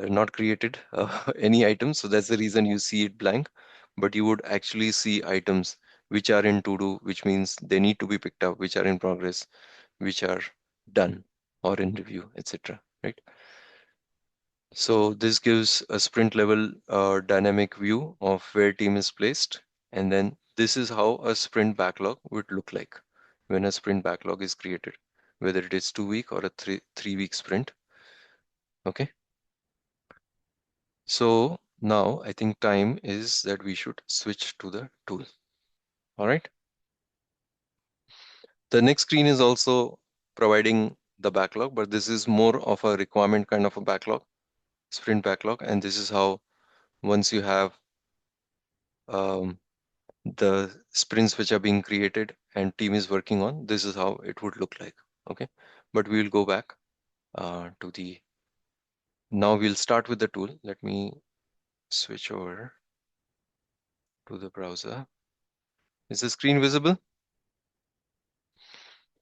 Speaker 2: not created any items, so that's the reason you see it blank. But you would actually see items which are in to do, which means they need to be picked up, which are in progress, which are done or in review, etc. Right? So this gives a sprint level dynamic view of where team is placed. And then this is how a sprint backlog would look like when a sprint backlog is created, whether it is 2 week or a three-week sprint. Okay. So now I think time is that we should switch to the tool. All right. The next screen is also providing the backlog, but this is more of a requirement kind of a backlog, sprint backlog. And this is how once you have um, the sprints which are being created and team is working on, this is how it would look like. Okay, but we will go back to the, now we'll start with the tool. Let me switch over to the browser. Is the screen visible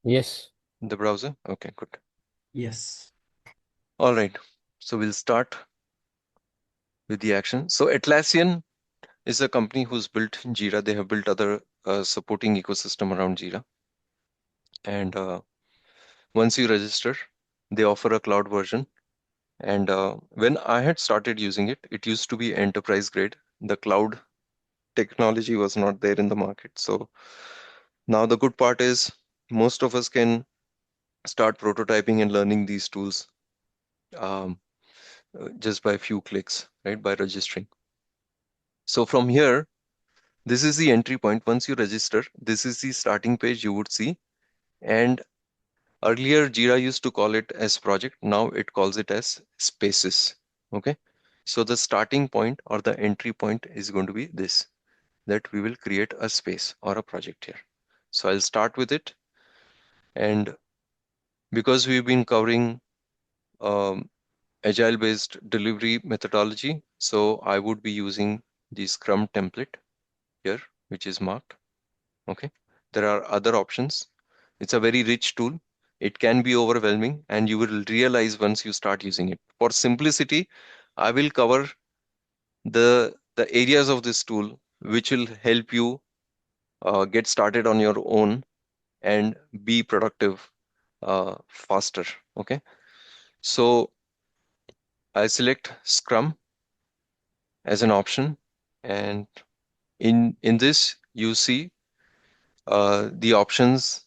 Speaker 4: Yes.
Speaker 2: in the browser? Okay, good.
Speaker 1: Yes.
Speaker 2: All right, so we'll start with the action. So Atlassian is a company who's built Jira. They have built other supporting ecosystem around Jira. And once you register, they offer a cloud version. And when I had started using it, it used to be enterprise grade. The cloud technology was not there in the market. So now the good part is most of us can start prototyping and learning these tools um, just by a few clicks, right? By registering. So from here, this is the entry point. Once you register, this is the starting page you would see. And earlier, Jira used to call it as project. Now it calls it as spaces. Okay. So the starting point or the entry point is going to be this, that we will create a space or a project here. So I'll start with it. And because we've been covering um, agile based delivery methodology, so I would be using the Scrum template here, which is marked. Okay. There are other options. It's a very rich tool. It can be overwhelming, and you will realize once you start using it. For simplicity, I will cover the areas of this tool which will help you get started on your own and be productive faster. Okay. So I select Scrum as an option, and in this you see the options.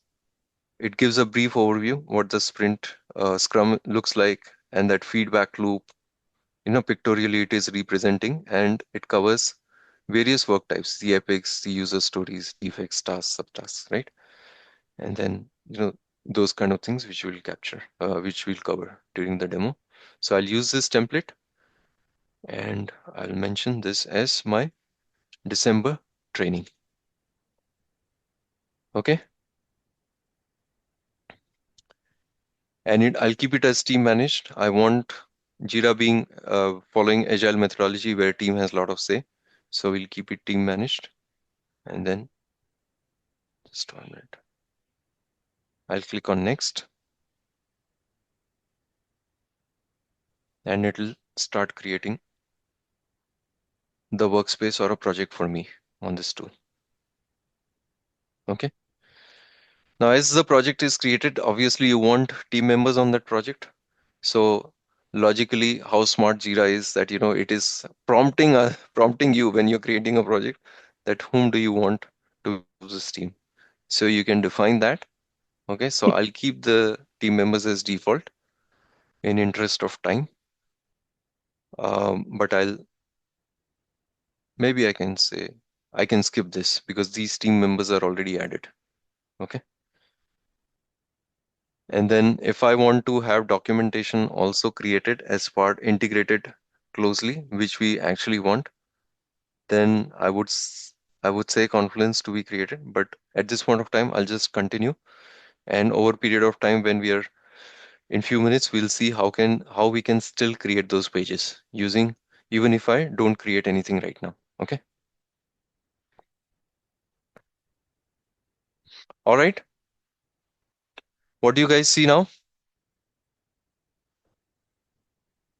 Speaker 2: It gives a brief overview what the sprint Scrum looks like, and that feedback loop, pictorially it is representing, and it covers various work types, the epics, the user stories, defects, tasks, subtasks, right? And then, those kind of things which we'll capture, which we'll cover during the demo. So I'll use this template, and I'll mention this as my December training. Okay. And I'll keep it as team managed. I want Jira being following agile methodology where team has a lot of say. So we'll keep it team managed. And then just 1 minute. I'll click on next. and it'll start creating the workspace or a project for me on this tool. Okay. Now, as the project is created, obviously you want team members on that project. So logically, how smart Jira is that it is prompting you when you're creating a project that whom do you want to use this team. So you can define that. Okay, so I'll keep the team members as default in interest of time. But maybe I can say I can skip this because these team members are already added. Okay. And then if I want to have documentation also created as part integrated closely, which we actually want, then I would say Confluence to be created. But at this point of time, I'll just continue. And over a period of time, when we are in few minutes, we'll see how we can still create those pages using even if I don't create anything right now. Okay. All right. What do you guys see now?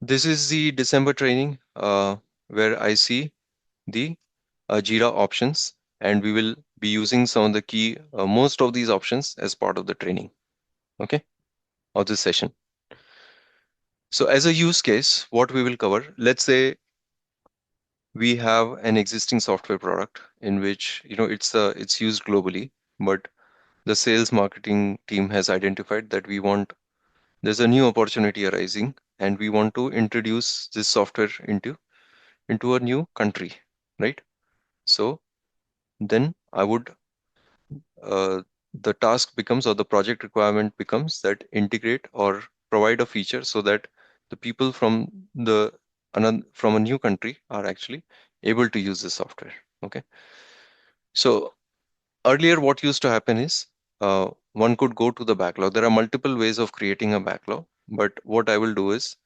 Speaker 2: This is the December training where I see the Jira options, and we will be using some of the key, most of these options as part of the training, okay, of this session. So as a use case, what we will cover, let's say we have an existing software product in which, it's used globally, but the sales marketing team has identified that there's a new opportunity arising, and we want to introduce this software into a new country, right? So then I would the task becomes or the project requirement becomes that integrate or provide a feature so that the people from a new country are actually able to use the software. Okay. So earlier what used to happen is one could go to the backlog. There are multiple ways of creating a backlog, but what I will do is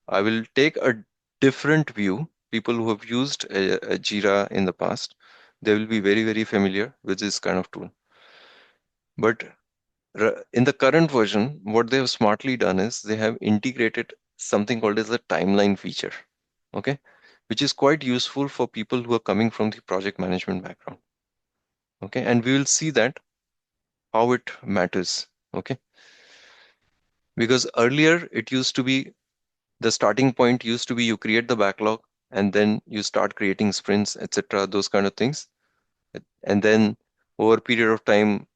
Speaker 2: I will take a different view. People who have used a Jira in the past, they will be very, very familiar with this kind of tool. But in the current version, what they have smartly done is they have integrated something called as a timeline feature, okay, which is quite useful for people who are coming from the project management background. Okay, and we will see that how it matters. Okay, because earlier it used to be the starting point used to be you create the backlog and then you start creating sprints, etc., those kind of things. And then over a period of time,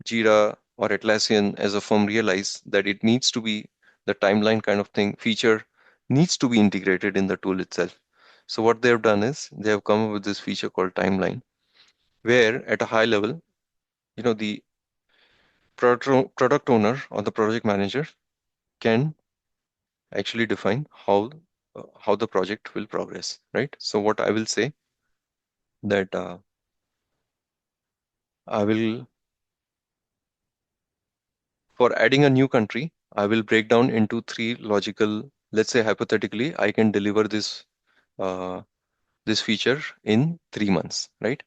Speaker 2: Jira or Atlassian as a firm realize that it needs to be the timeline kind of thing feature needs to be integrated in the tool itself. So what they have done is they have come up with this feature called timeline, where at a high level, the product owner or the project manager can actually define how the project will progress, right? So what I will say that I will for adding a new country, I will break down into three logical. Let's say hypothetically, I can deliver uh, this feature in 3 months, right?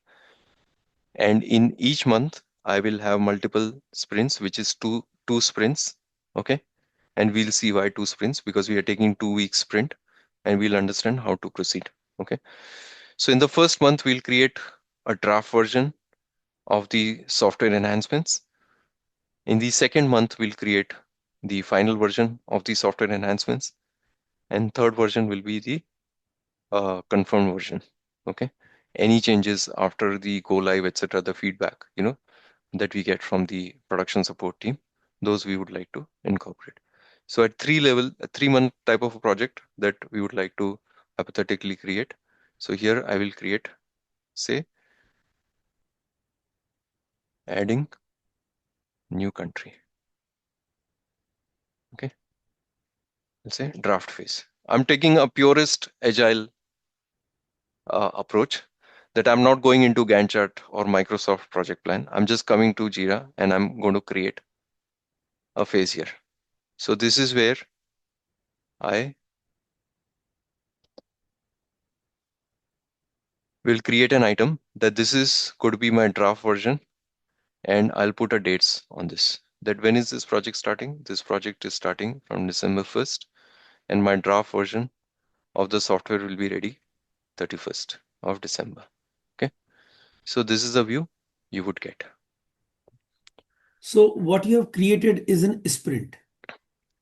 Speaker 2: And in each month, I will have multiple sprints, which is two sprints, okay? And we'll see why two sprints because we are taking 2 week sprint, and we'll understand how to proceed, okay? So in the first month, we'll create a draft version of the software enhancements. In the second month, we'll create the final version of the software enhancements, and third version will be the confirmed version. Okay. Any changes after the go live, etc., the feedback, that we get from the production support team, those we would like to incorporate. So at a 3 month type of a project that we would like to hypothetically create. So here I will create, say, adding new country. Okay. Let's say draft phase. I'm taking a purest agile approach that I'm not going into Gantt chart or Microsoft project plan. I'm just coming to Jira and I'm going to create a phase here. So this is where I will create an item that this is going to be my draft version, and I'll put a dates on this. That when is this project starting? This project is starting from December 1st, and my draft version of the software will be ready 31st of December. Okay. So this is the view you would get.
Speaker 1: So what you have created is an sprint.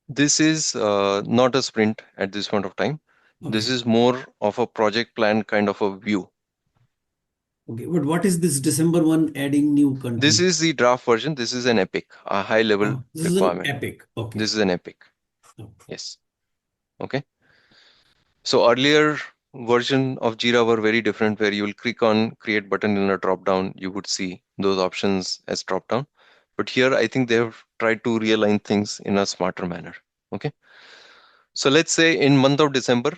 Speaker 2: This is not a sprint at this point of time. This
Speaker 1: Okay.
Speaker 2: is more of a project plan kind of a view.
Speaker 1: Okay. But what is this December one adding new
Speaker 2: This
Speaker 1: country?
Speaker 2: is the draft version. This is an epic, a high level
Speaker 1: This is an
Speaker 2: requirement.
Speaker 1: epic. Okay.
Speaker 2: This is an epic.
Speaker 1: Oh.
Speaker 2: Yes. Okay. So earlier version of Jira were very different, where you will click on create button in a drop down. You would see those options as drop down. But here I think they have tried to realign things in a smarter manner. Okay. So let's say in month of December,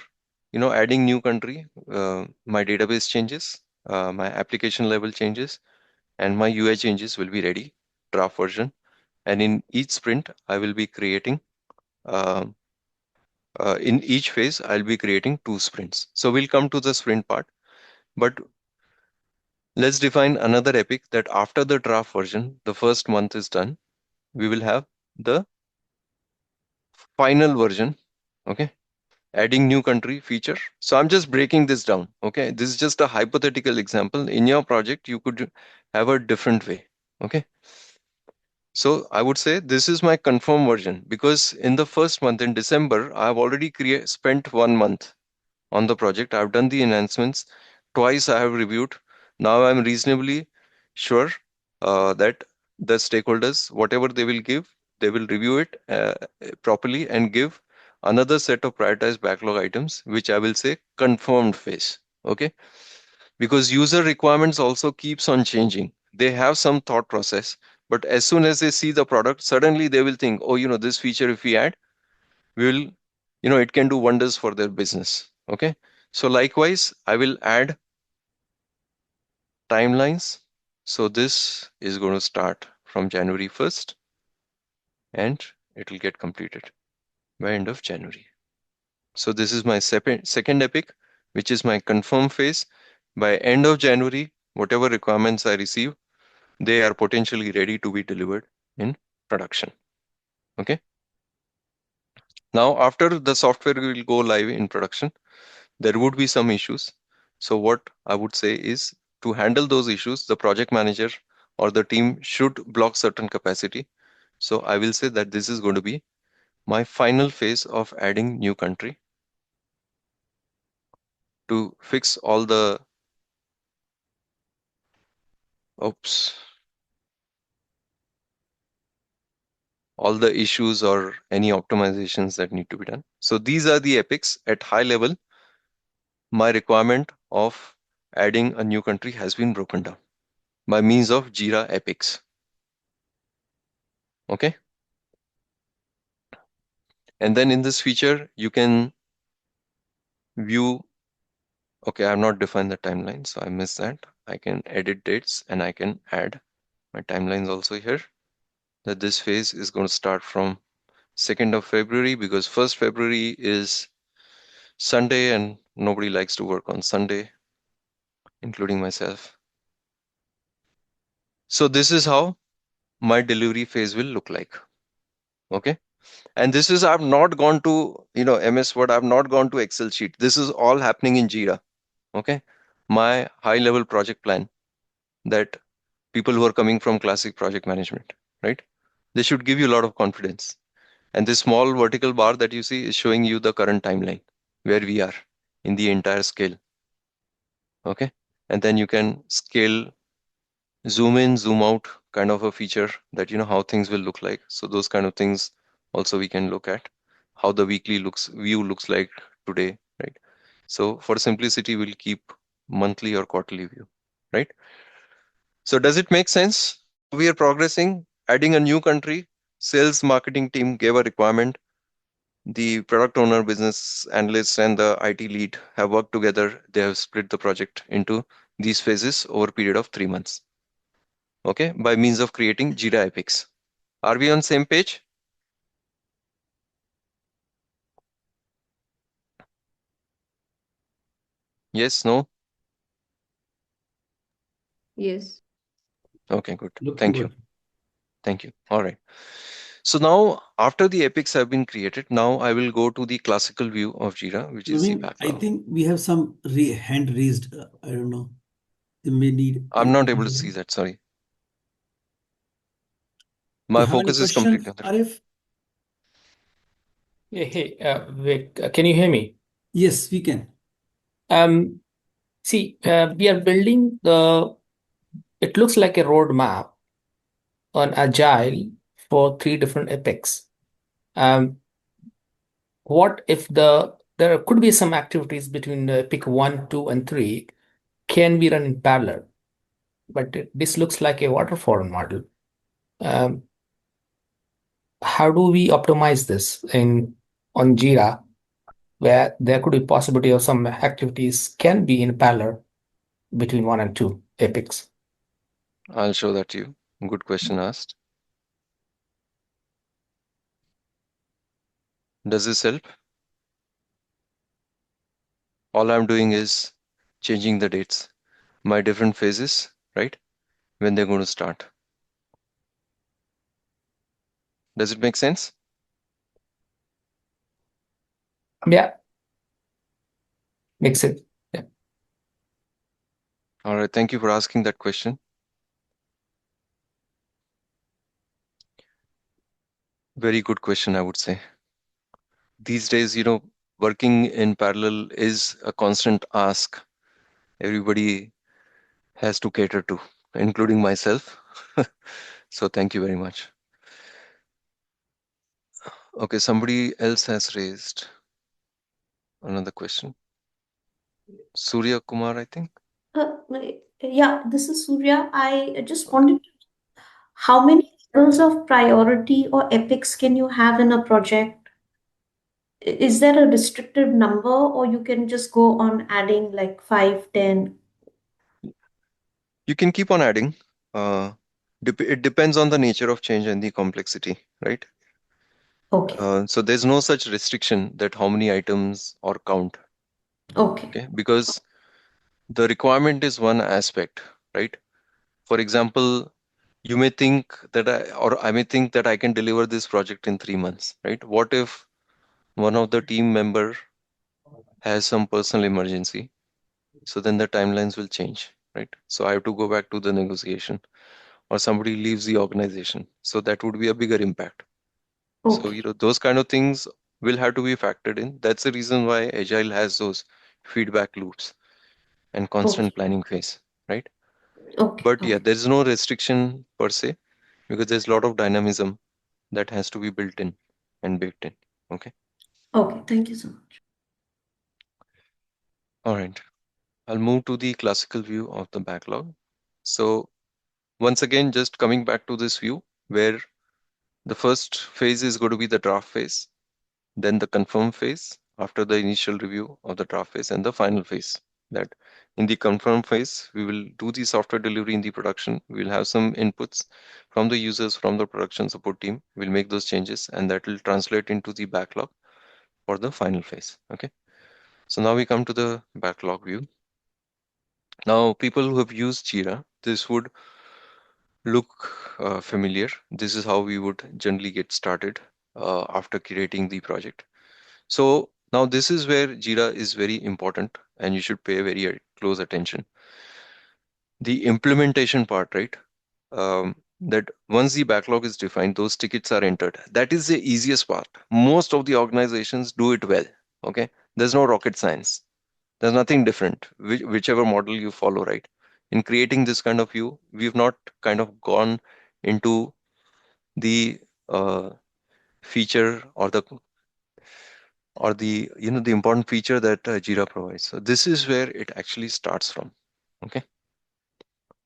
Speaker 2: adding new country, my database changes, my application level changes, and my UI changes will be ready, draft version. And in each sprint, I will be creating, uh, in each phase, I'll be creating 2 sprints. So we'll come to the sprint part, but let's define another epic that after the draft version, the first month is done, we will have the final version. Okay. Adding new country feature. So I'm just breaking this down. Okay. This is just a hypothetical example. In your project, you could have a different way. Okay. So I would say this is my confirm version, because in the first month in December, I've already spent 1 month on the project. I've done the enhancements. Twice I have reviewed. Now I'm reasonably sure that the stakeholders, whatever they will give, they will review it properly and give another set of prioritized backlog items, which I will say confirmed phase. Okay. Because user requirements also keeps on changing. They have some thought process, but as soon as they see the product, suddenly they will think, oh, this feature, if we add, we will, it can do wonders for their business. Okay. So likewise, I will add timelines. So this is going to start from January 1st and it will get completed by end of January. So this is my second epic, which is my confirm phase. By end of January, whatever requirements I receive, they are potentially ready to be delivered in production. Okay. Now, after the software will go live in production, there would be some issues. So what I would say is, to handle those issues, the project manager or the team should block certain capacity. So I will say that this is going to be my final phase of adding new country to fix all the, oops, all the issues or any optimizations that need to be done. So these are the epics at high level. My requirement of adding a new country has been broken down by means of Jira epics. Okay. And then in this feature, you can view, okay, I have not defined the timeline, so I missed that. I can edit dates and I can add my timelines also here, that this phase is going to start from 2nd of February, because 1st February is Sunday and nobody likes to work on Sunday, including myself. So this is how my delivery phase will look like. Okay. And this is, I've not gone to, MS Word, I've not gone to Excel sheet. This is all happening in Jira. Okay. My high level project plan that people who are coming from classic project management, right? They should give you a lot of confidence. And this small vertical bar that you see is showing you the current timeline where we are in the entire scale. Okay. And then you can scale, zoom in, zoom out kind of a feature that, how things will look like. So those kind of things also we can look at how the weekly view looks like today, right? So for simplicity, we'll keep monthly or quarterly view, right? So does it make sense how we are progressing? Adding a new country, sales marketing team gave a requirement. The product owner, business analyst, and the IT lead have worked together. They have split the project into these phases over a period of 3 months. Okay, by means of creating Jira epics. Are we on same page? Yes, no?
Speaker 5: Yes.
Speaker 2: Okay, good.
Speaker 1: Looking
Speaker 2: Thank you.
Speaker 1: good.
Speaker 2: Thank you. All right. So now, after the epics have been created, now I will go to the classical view of Jira, which is the
Speaker 1: Naveen, I
Speaker 2: backlog.
Speaker 1: think we have some hand raised. I don't know. They may need
Speaker 2: I'm not able to see that, sorry.
Speaker 1: You
Speaker 2: My
Speaker 1: have any
Speaker 2: focus is completely
Speaker 1: question,
Speaker 2: on that.
Speaker 1: Arif?
Speaker 5: Yeah, hey, Vic, can you hear me?
Speaker 1: Yes, we can.
Speaker 5: Um, See, we are building it looks like a roadmap on Agile for three different epics. Um, what if there could be some activities between epic 1, 2, and 3 can be run in parallel, but this looks like a waterfall model. Um, how do we optimize this on Jira, where there could be possibility of some activities can be in parallel between 1 and 2 epics?
Speaker 2: I'll show that to you. Good question asked. Does this help? All I'm doing is changing the dates, my different phases, right? When they're going to start. Does it make sense?
Speaker 5: Yeah, makes it. Yeah.
Speaker 2: All right, thank you for asking that question. Very good question, I would say. These days, working in parallel is a constant ask. Everybody has to cater to, including myself. So thank you very much. Okay, somebody else has raised another question. Surya Kumar, I think.
Speaker 6: Yeah, this is Surya. I just wanted to, how many levels of priority or epics can you have in a project? Is there a restricted number, or you can just go on adding like 5, 10?
Speaker 2: You can keep on adding. Uh, it depends on the nature of change and the complexity, right?
Speaker 6: Okay,
Speaker 2: So there's no such restriction that how many items or count,
Speaker 6: okay,
Speaker 2: okay? Because the requirement is one aspect, right? For example, you may think that I may think that I can deliver this project in 3 months, right? What if one of the team member has some personal emergency? So then the timelines will change, right? So I have to go back to the negotiation, or somebody leaves the organization. So that would be a bigger impact. So,
Speaker 6: okay,
Speaker 2: those kind of things will have to be factored in. That's the reason why Agile has those feedback loops and
Speaker 6: okay,
Speaker 2: constant planning phase, right?
Speaker 6: okay,
Speaker 2: But yeah,
Speaker 6: okay,
Speaker 2: there's no restriction per se because there's a lot of dynamism that has to be built in and baked in. Okay.
Speaker 6: okay. Thank you so much.
Speaker 2: All right. I'll move to the classical view of the backlog. So once again, just coming back to this view where the first phase is going to be the draft phase, then the confirm phase after the initial review of the draft phase, and the final phase. That in the confirm phase, we will do the software delivery in the production. We'll have some inputs from the users from the production support team. We'll make those changes, and that will translate into the backlog for the final phase. Okay. So now we come to the backlog view. Now, people who have used Jira, this would look familiar. This is how we would generally get started after creating the project. So now this is where Jira is very important and you should pay very close attention. The implementation part, right? That once the backlog is defined, those tickets are entered. That is the easiest part. Most of the organizations do it well. Okay. There's no rocket science. There's nothing different, whichever model you follow, right? In creating this kind of view, we've not kind of gone into the feature or the important feature that Jira provides. So this is where it actually starts from. Okay,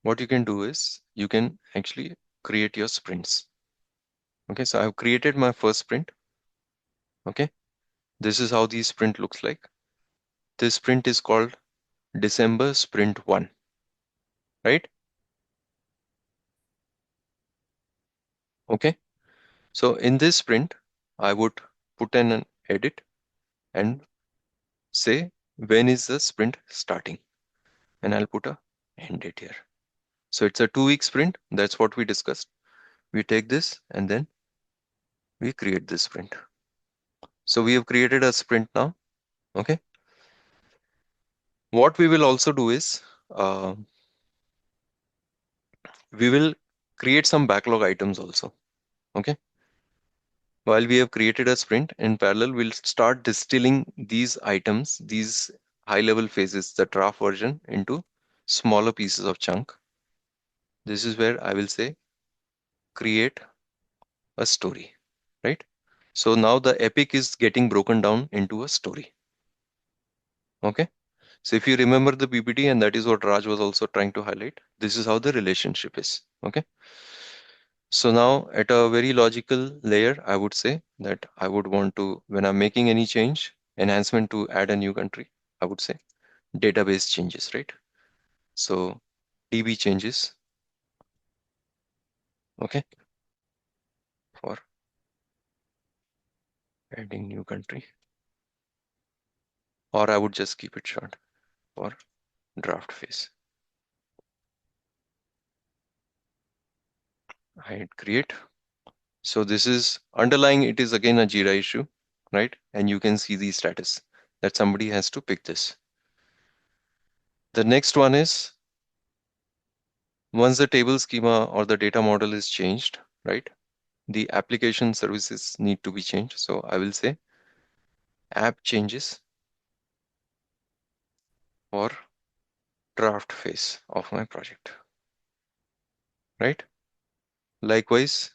Speaker 2: what you can do is you can actually create your sprints. Okay, so I've created my first sprint. Okay, this is how the sprint looks like. This sprint is called December Sprint 1, right? Okay, so in this sprint, I would put in an edit and say when is the sprint starting, and I'll put a end date here. So it's a 2-week sprint. That's what we discussed. We take this and then we create this sprint. So we have created a sprint now. Okay. What we will also do is we will create some backlog items also. Okay. While we have created a sprint, in parallel, we'll start distilling these items, these high level phases, the draft version, into smaller pieces of chunk. This is where I will say create a story, right? So now the epic is getting broken down into a story. Okay. So if you remember the PPT, and that is what Raj was also trying to highlight, this is how the relationship is. Okay. So now at a very logical layer, I would say that I would want to, when I'm making any change, enhancement to add a new country, I would say database changes, right? So DB changes, okay, for adding new country, or I would just keep it short for draft phase. I hit create. So this is underlying, it is again a Jira issue, right? And you can see the status that somebody has to pick this. The next one is once the table schema or the data model is changed, right? The application services need to be changed. So I will say app changes for draft phase of my project, right? Likewise,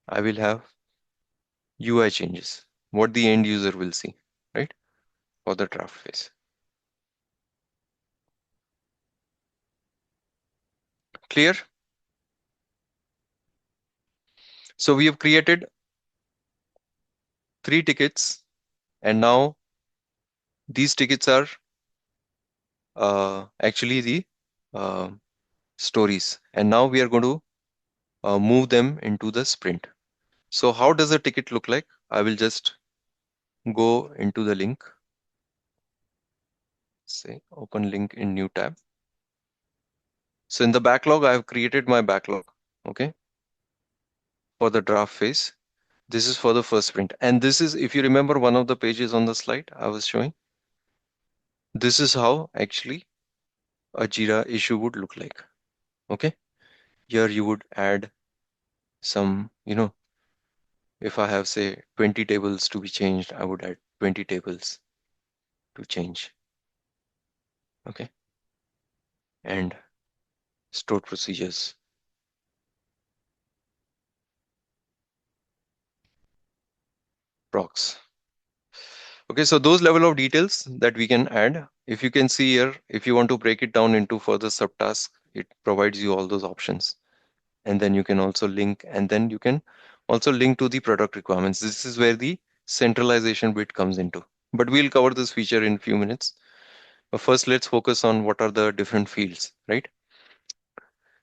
Speaker 2: I will have UI changes, what the end user will see, right? For the draft phase. Clear? So we have created 3 tickets, and now these tickets are actually the uh, stories, and now we are going to move them into the sprint. So how does a ticket look like? I will just go into the link, say open link in new tab. So in the backlog, I have created my backlog, okay, for the draft phase. This is for the first sprint. And this is, if you remember one of the pages on the slide I was showing, this is how actually a Jira issue would look like. Okay. Here you would add some, if I have say 20 tables to be changed, I would add 20 tables to change. Okay. And stored procedures. Procs. Okay, so those level of details that we can add, if you can see here, if you want to break it down into further subtasks, it provides you all those options. And then you can also link, and then you can also link to the product requirements. This is where the centralization bit comes into. But we'll cover this feature in a few minutes. But first, let's focus on what are the different fields, right?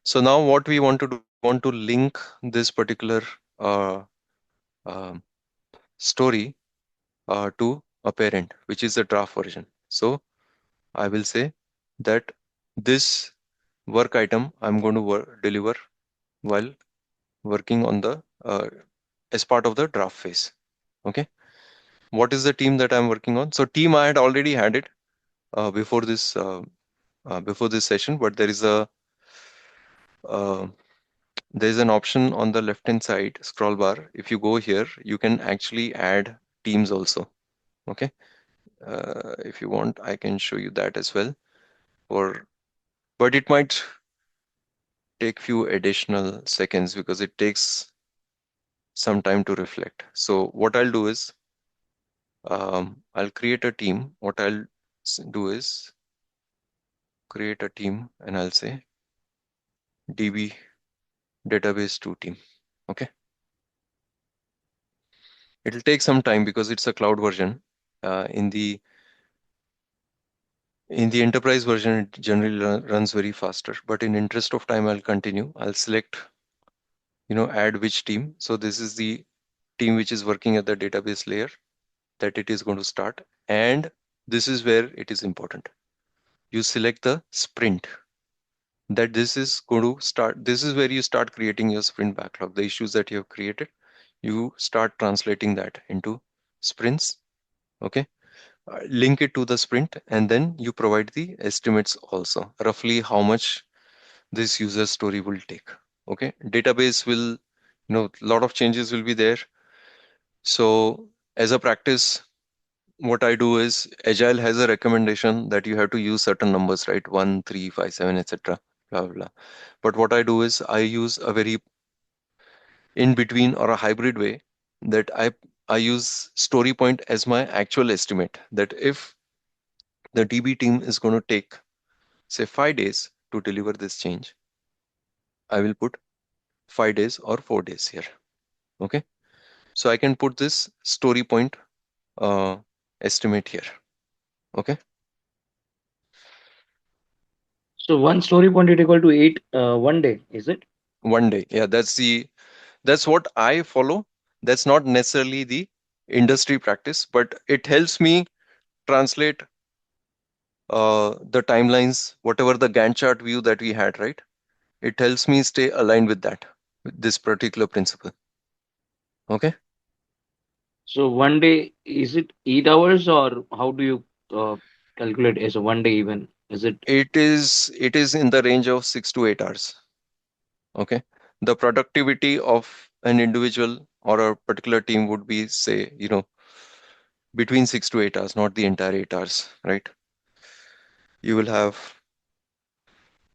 Speaker 2: So now what we want to do, we want to link this particular uh, um story to a parent, which is the draft version. So I will say that this work item I'm going to deliver while working on the as part of the draft phase. Okay. What is the team that I'm working on? So team I had already had it before this session, but uh, there is an option on the left hand side scroll bar. If you go here, you can actually add teams also. Okay. If you want, I can show you that as well. But it might take few additional seconds because it takes some time to reflect. So what I'll do is I'll create a team. What I'll do is create a team, and I'll say DB database 2 team. Okay. It'll take some time because it's a cloud version. In the enterprise version, it generally runs very faster. But in interest of time, I'll continue. I'll select, add which team. So this is the team which is working at the database layer that it is going to start. And this is where it is important. You select the sprint that this is going to start. This is where you start creating your sprint backlog, the issues that you have created. You start translating that into sprints. Okay. Link it to the sprint, and then you provide the estimates also, roughly how much this user story will take. Okay. Database will, a lot of changes will be there. So as a practice, what I do is Agile has a recommendation that you have to use certain numbers, right? 1, 3, 5, 7, etc. Blah, blah, blah. But what I do is I use a very in between or a hybrid way that I use story point as my actual estimate, that if the DB team is going to take say 5 days to deliver this change, I will put 5 days or 4 days here. Okay. So I can put this story point uh, estimate here. Okay.
Speaker 4: So one story point is equal to 8 one day, is it?
Speaker 2: 1 day. Yeah, that's what I follow. That's not necessarily the industry practice, but it helps me translate the timelines, whatever the Gantt chart view that we had, right? It helps me stay aligned with that, with this particular principle. Okay.
Speaker 4: So one day, is it 8 hours, or how do you calculate as a one day even? Is it
Speaker 2: It is in the range of 6 to 8 hours. Okay. The productivity of an individual or a particular team would be, say, between 6 to 8 hours, not the entire 8 hours, right? You will have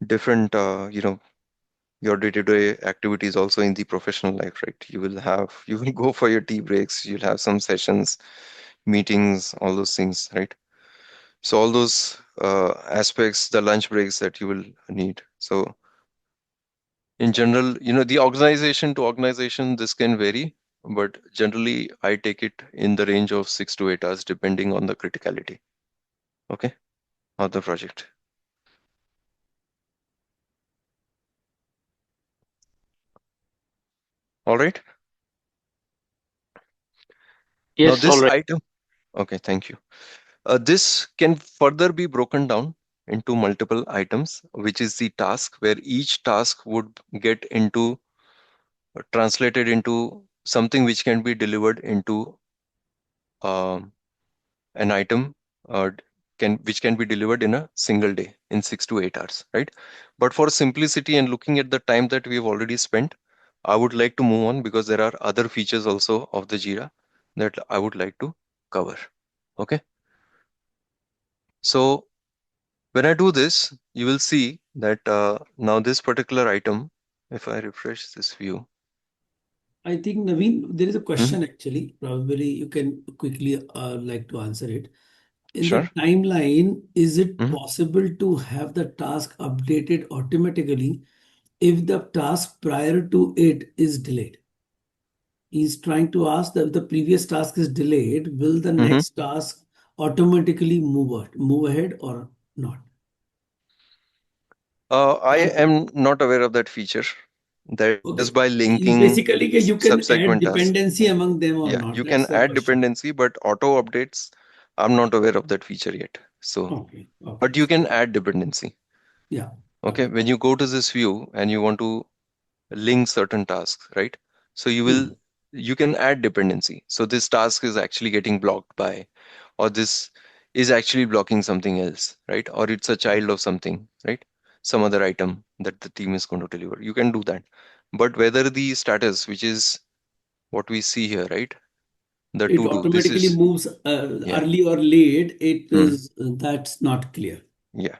Speaker 2: different, your day-to-day activities also in the professional life, right? You will go for your tea breaks, you'll have some sessions, meetings, all those things, right? So all those aspects, the lunch breaks that you will need. So in general, the organization to organization, this can vary, but generally I take it in the range of 6 to 8 hours, depending on the criticality, okay, of the project. All right. Now
Speaker 4: yes, all
Speaker 2: this
Speaker 4: right.
Speaker 2: item, okay, thank you. This can further be broken down into multiple items, which is the task, where each task would get into translated into something which can be delivered into um, an item which can be delivered in a single day in 6 to 8 hours, right? But for simplicity and looking at the time that we've already spent, I would like to move on because there are other features also of the Jira that I would like to cover. Okay. So when I do this, you will see that now this particular item, if I refresh this view.
Speaker 1: I think, Naveen, there is a
Speaker 2: Mhm.
Speaker 1: question actually. Probably you can quickly like to answer it. In the
Speaker 2: Sure.
Speaker 1: timeline, is it
Speaker 2: Mhm.
Speaker 1: possible to have the task updated automatically if the task prior to it is delayed? He's trying to ask that if the previous task is delayed, will the
Speaker 2: Mhm.
Speaker 1: next task automatically move ahead or not?
Speaker 2: I am not aware of that feature. That just by
Speaker 1: Okay. It's
Speaker 2: linking
Speaker 1: basically you can add
Speaker 2: subsequent tasks.
Speaker 1: dependency among them or
Speaker 2: Yeah,
Speaker 1: not.
Speaker 2: you can
Speaker 1: That's the
Speaker 2: add
Speaker 1: question.
Speaker 2: dependency, but auto updates, I'm not aware of that feature yet. So,
Speaker 1: Okay. Okay.
Speaker 2: but you can add dependency.
Speaker 1: Yeah.
Speaker 2: Okay,
Speaker 1: Okay.
Speaker 2: when you go to this view and you want to link certain tasks, right? So
Speaker 1: Hmm.
Speaker 2: you can add dependency. So this task is actually getting blocked by, or this is actually blocking something else, right? Or it's a child of something, right? Some other item that the team is going to deliver. You can do that. But whether the status, which is what we see here, right? The
Speaker 1: It
Speaker 2: to do, this
Speaker 1: automatically
Speaker 2: is,
Speaker 1: moves
Speaker 2: yeah,
Speaker 1: early or late. It
Speaker 2: hmm,
Speaker 1: is that's not clear.
Speaker 2: yeah,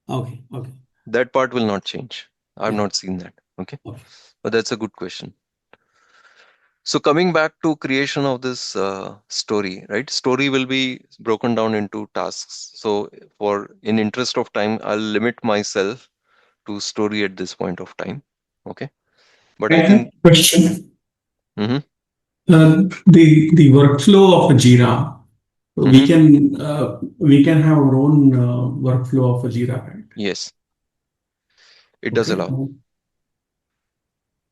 Speaker 1: Okay. Okay.
Speaker 2: that part will not change. I've
Speaker 1: Yeah.
Speaker 2: not seen that. Okay.
Speaker 1: Okay.
Speaker 2: But that's a good question. So coming back to creation of this story, right? Story will be broken down into tasks. So in interest of time, I'll limit myself to story at this point of time. Okay. But I think,
Speaker 7: Question.
Speaker 2: hmm
Speaker 7: The workflow of a Jira,
Speaker 2: hmm
Speaker 7: we can have our own workflow of a Jira, right?
Speaker 2: yes, it does
Speaker 7: Okay.
Speaker 2: allow.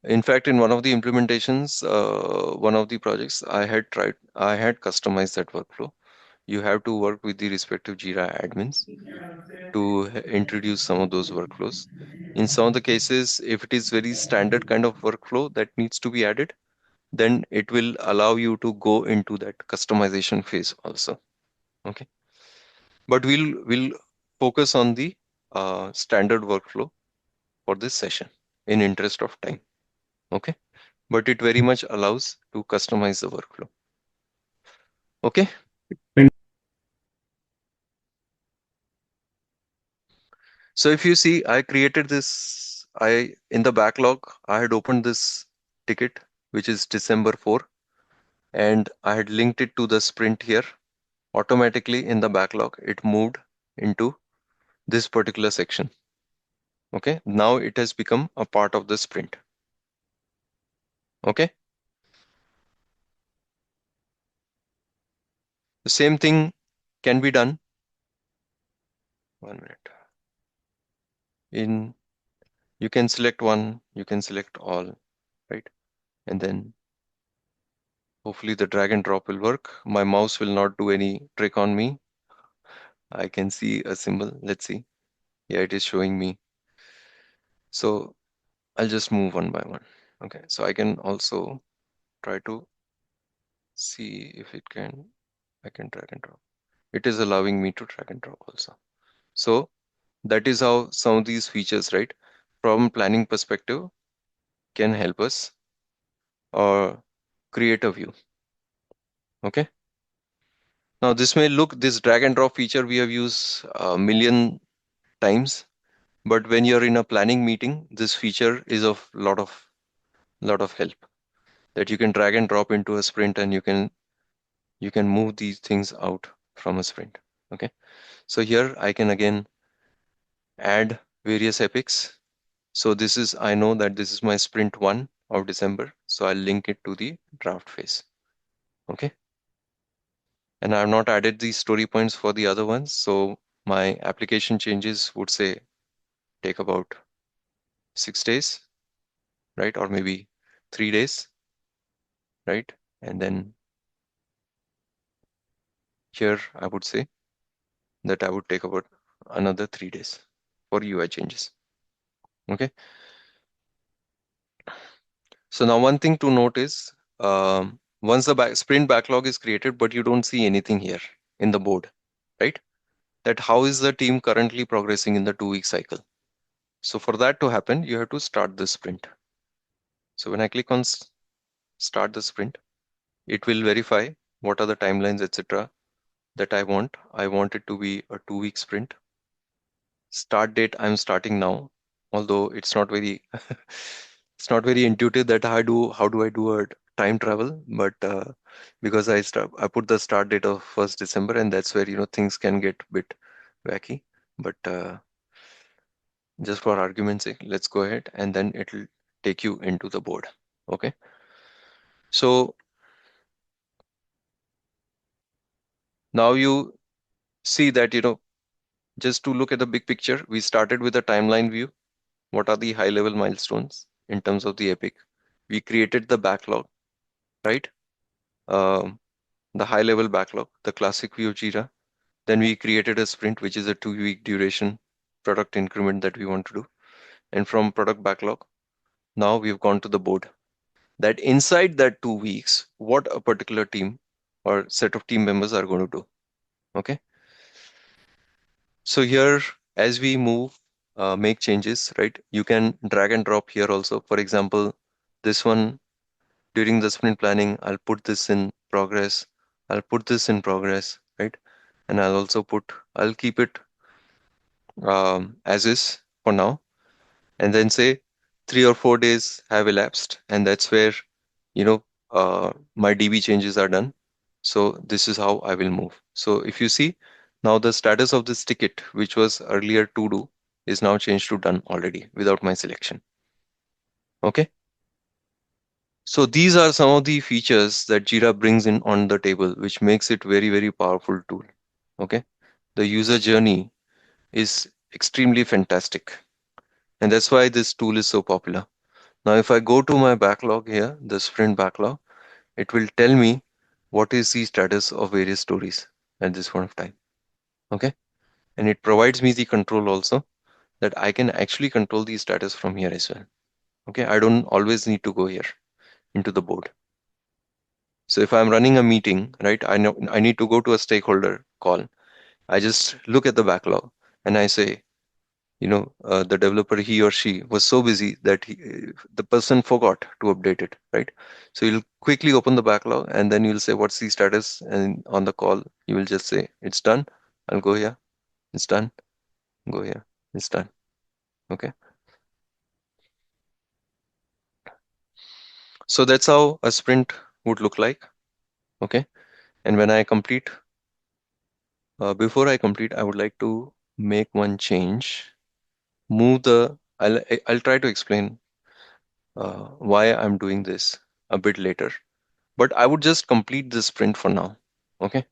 Speaker 2: In fact, in one of the implementations, one of the projects, I had customized that workflow. You have to work with the respective Jira admins to introduce some of those workflows. In some of the cases, if it is very standard kind of workflow that needs to be added, then it will allow you to go into that customization phase also. Okay, but we'll focus on the standard workflow for this session in interest of time. Okay, but it very much allows to customize the workflow. Okay. So if you see, I created this, in the backlog, I had opened this ticket, which is December 4, and I had linked it to the sprint here. Automatically in the backlog, it moved into this particular section. Okay, now it has become a part of the sprint. Okay. The same thing can be done. 1 minute. You can select one, you can select all, right? And then hopefully the drag and drop will work. My mouse will not do any trick on me. I can see a symbol. Let's see. Yeah, it is showing me. So I'll just move one by one. Okay, so I can also try to see if I can drag and drop. It is allowing me to drag and drop also. So that is how some of these features, right, from planning perspective can help us or create a view. Okay. Now this drag and drop feature we have used a million times, but when you're in a planning meeting, this feature is of lot of help, that you can drag and drop into a sprint and you can move these things out from a sprint. Okay. So here I can again add various epics. So I know that this is my sprint 1 of December. So I'll link it to the draft phase. Okay. And I've not added these story points for the other ones. So my application changes would say take about 6 days, right? Or maybe 3 days, right? And then here I would say that I would take about another 3 days for UI changes. Okay. So now one thing to note is once the sprint backlog is created, but you don't see anything here in the board, right? That how is the team currently progressing in the 2-week cycle? So for that to happen, you have to start the sprint. So when I click on start the sprint, it will verify what are the timelines, etc. that I want. I want it to be a 2-week sprint. Start date, I'm starting now, although it's not very it's not very intuitive that how do I do a time travel, but because I put the start date of 1st December, and that's where things can get a bit wacky. But just for argument's sake, let's go ahead and then it'll take you into the board. Okay. So now you see that, just to look at the big picture, we started with a timeline view. What are the high level milestones in terms of the epic? We created the backlog, right? Um, the high level backlog, the classic view of Jira. Then we created a sprint, which is a 2-week duration product increment that we want to do. And from product backlog, now we've gone to the board. That inside that 2 weeks, what a particular team or set of team members are going to do. Okay. So here, as we move, make changes, right? You can drag and drop here also. For example, this one during the sprint planning, I'll put this in progress. I'll put this in progress, right? And I'll keep it as is for now. And then say 3 or 4 days have elapsed. And that's where, my DB changes are done. So this is how I will move. So if you see now the status of this ticket, which was earlier to do, is now changed to done already without my selection. Okay. So these are some of the features that Jira brings in on the table, which makes it very, very powerful tool. Okay. The user journey is extremely fantastic. And that's why this tool is so popular. Now, if I go to my backlog here, the sprint backlog, it will tell me what is the status of various stories at this point of time. Okay. And it provides me the control also that I can actually control the status from here as well. Okay. I don't always need to go here into the board. So if I'm running a meeting, right, I know I need to go to a stakeholder call. I just look at the backlog and I say, the developer, he or she was so busy that the person forgot to update it, right? So you'll quickly open the backlog and then you'll say, what's the status? And on the call, you will just say, it's done. I'll go here. It's done. Go here. It's done. Okay. So that's how a sprint would look like. Okay. And when I complete, before I complete, I would like to make one change. I'll try to explain why I'm doing this a bit later. But I would just complete this sprint for now. Okay.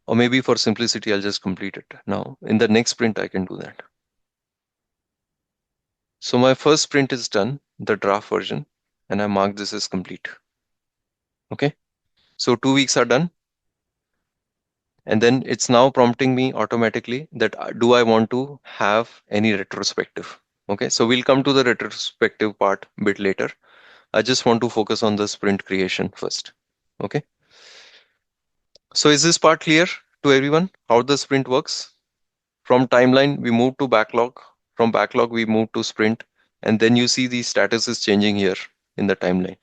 Speaker 2: Or maybe for simplicity, I'll just complete it now. In the next sprint, I can do that. So my first sprint is done, the draft version, and I mark this as complete. Okay. So 2 weeks are done. And then it's now prompting me automatically that do I want to have any retrospective? Okay. So we'll come to the retrospective part a bit later. I just want to focus on the sprint creation first. Okay. So is this part clear to everyone how the sprint works? From timeline, we move to backlog. From backlog, we move to sprint. And then you see the status is changing here in the timeline.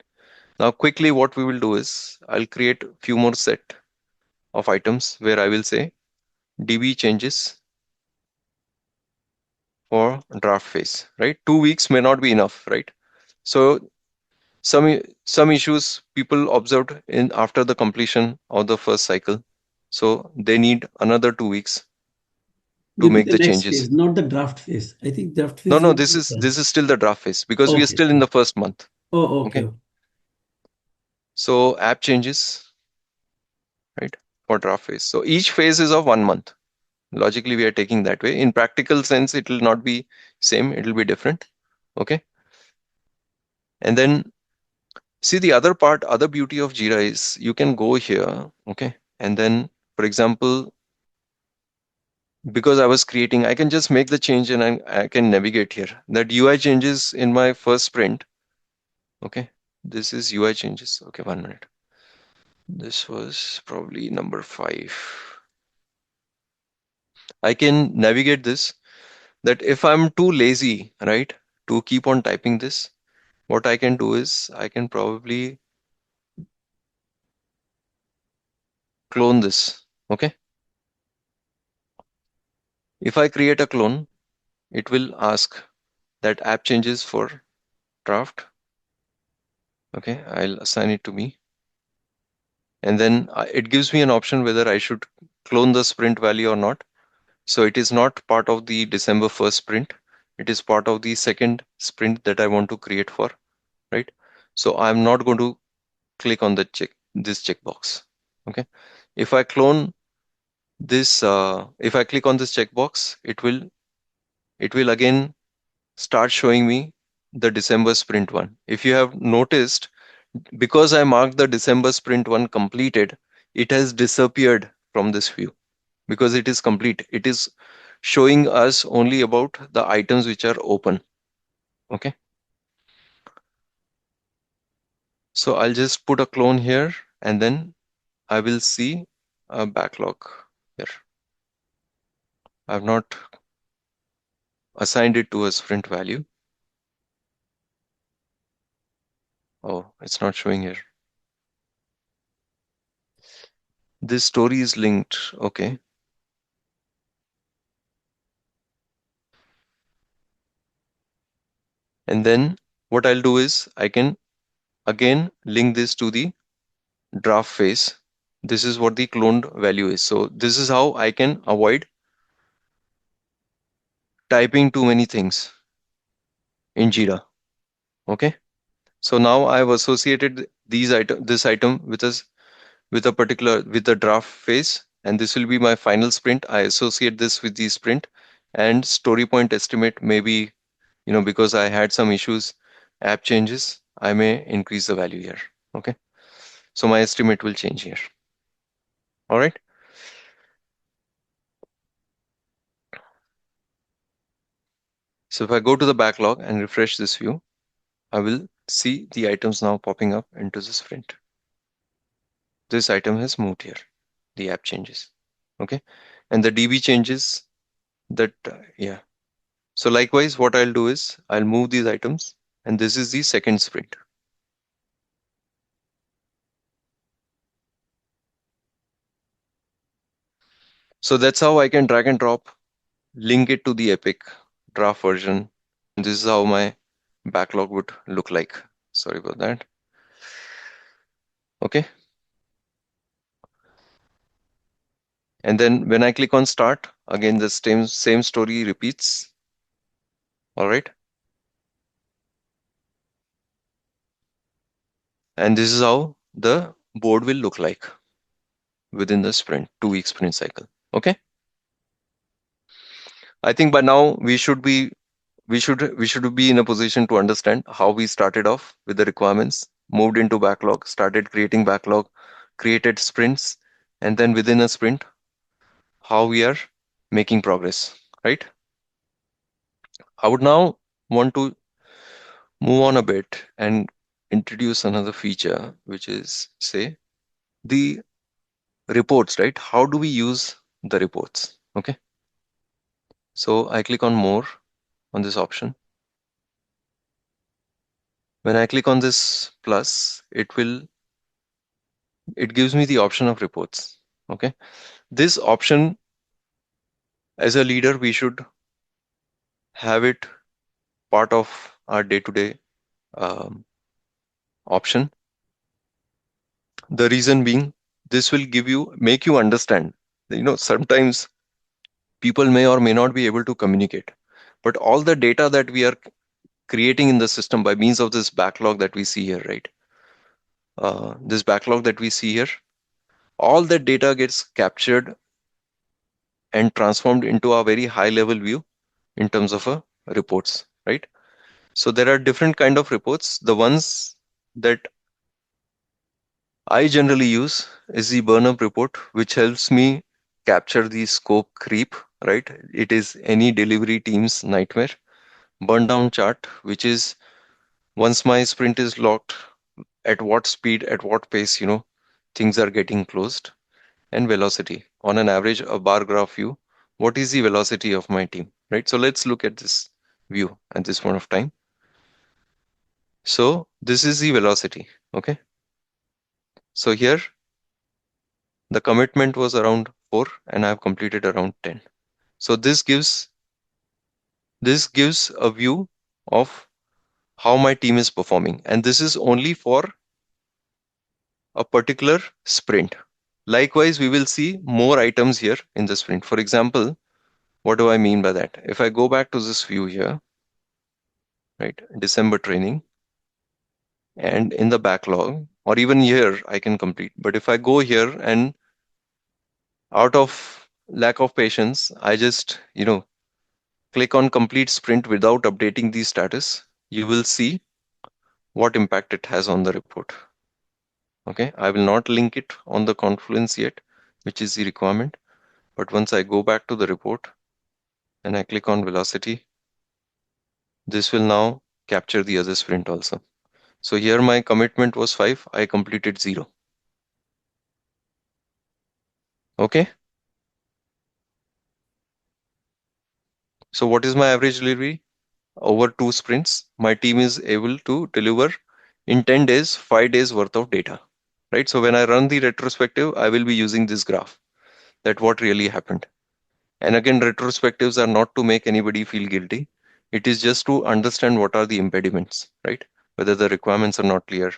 Speaker 2: Now, quickly, what we will do is I'll create a few more set of items where I will say DB changes for draft phase, right? 2 weeks may not be enough, right? So some issues people observed in after the completion of the first cycle. So they need another 2 weeks to
Speaker 1: You mean
Speaker 2: make
Speaker 1: the
Speaker 2: the
Speaker 1: next
Speaker 2: changes.
Speaker 1: phase, not the draft phase. I think draft
Speaker 2: No,
Speaker 1: phase
Speaker 2: no,
Speaker 1: is
Speaker 2: this is
Speaker 1: done.
Speaker 2: this is still the draft phase because we are
Speaker 1: Okay.
Speaker 2: still in the first month.
Speaker 1: Oh,
Speaker 2: Okay.
Speaker 1: okay.
Speaker 2: So app changes, right, for draft phase. So each phase is of 1 month. Logically, we are taking that way. In practical sense, it will not be same. It will be different. Okay. And then see the other part, other beauty of Jira is you can go here. Okay. And then, for example, because I was creating, I can just make the change and I can navigate here. That UI changes in my first sprint. Okay. This is UI changes. Okay. 1 minute. This was probably number 5. I can navigate this that if I'm too lazy, right, to keep on typing this, what I can do is I can probably clone this. Okay. If I create a clone, it will ask that app changes for draft. Okay. I'll assign it to me. And then it gives me an option whether I should clone the sprint value or not. So it is not part of the December 1st sprint. It is part of the second sprint that I want to create for, right? So I'm not going to click on this checkbox. Okay. If I clone this, if I click on this checkbox, it will again start showing me the December sprint one. If you have noticed, because I marked the December sprint one completed, it has disappeared from this view because it is complete. It is showing us only about the items which are open. Okay. So I'll just put a clone here and then I will see a backlog here. I've not assigned it to a sprint value. Oh, it's not showing here. This story is linked. Okay. And then what I'll do is I can again link this to the draft phase. This is what the cloned value is. So this is how I can avoid typing too many things in Jira. Okay. So now I've associated this item with a particular with the draft phase, and this will be my final sprint. I associate this with the sprint and story point estimate. Maybe because I had some issues, app changes, I may increase the value here. Okay. So my estimate will change here. All right. So if I go to the backlog and refresh this view, I will see the items now popping up into the sprint. This item has moved here. The app changes. Okay. And the DB changes that, yeah. So likewise, what I'll do is I'll move these items, and this is the second sprint. So that's how I can drag and drop, link it to the Epic draft version. This is how my backlog would look like. Sorry about that. Okay. And then when I click on start, again, the same story repeats. All right. And this is how the board will look like within the sprint, 2-week sprint cycle. Okay. I think by now we should be in a position to understand how we started off with the requirements, moved into backlog, started creating backlog, created sprints, and then within a sprint, how we are making progress, right? I would now want to move on a bit and introduce another feature, which is, say, the reports, right? How do we use the reports? Okay. So I click on more on this option. When I click on this plus, it gives me the option of reports. Okay. This option, as a leader, we should have it part of our day-to-day option. The reason being, this will make you understand. Sometimes people may or may not be able to communicate, but all the data that we are creating in the system by means of this backlog that we see here, right? This backlog that we see here, all that data gets captured and transformed into a very high level view in terms of reports, right? So there are different kind of reports. The ones that I generally use is the burn up report, which helps me capture the scope creep, right? It is any delivery team's nightmare. Burn down chart, which is once my sprint is locked, at what speed, at what pace, things are getting closed. And velocity. On an average, a bar graph view, what is the velocity of my team, right? So let's look at this view at this point of time. So this is the velocity, okay? So here, the commitment was around 4 and I've completed around 10. So this gives a view of how my team is performing. And this is only for a particular sprint. Likewise, we will see more items here in the sprint. For example, what do I mean by that? If I go back to this view here, right, December training, and in the backlog, or even here, I can complete. But if I go here and out of lack of patience, I just, click on complete sprint without updating the status, you will see what impact it has on the report. Okay, I will not link it on the Confluence yet, which is the requirement. But once I go back to the report and I click on velocity, this will now capture the other sprint also. So here my commitment was 5, I completed 0. Okay. So what is my average delivery? Over 2 sprints, my team is able to deliver in 10 days, 5 days worth of data, right? So when I run the retrospective, I will be using this graph, that what really happened. And again, retrospectives are not to make anybody feel guilty. It is just to understand what are the impediments, right? Whether the requirements are not clear,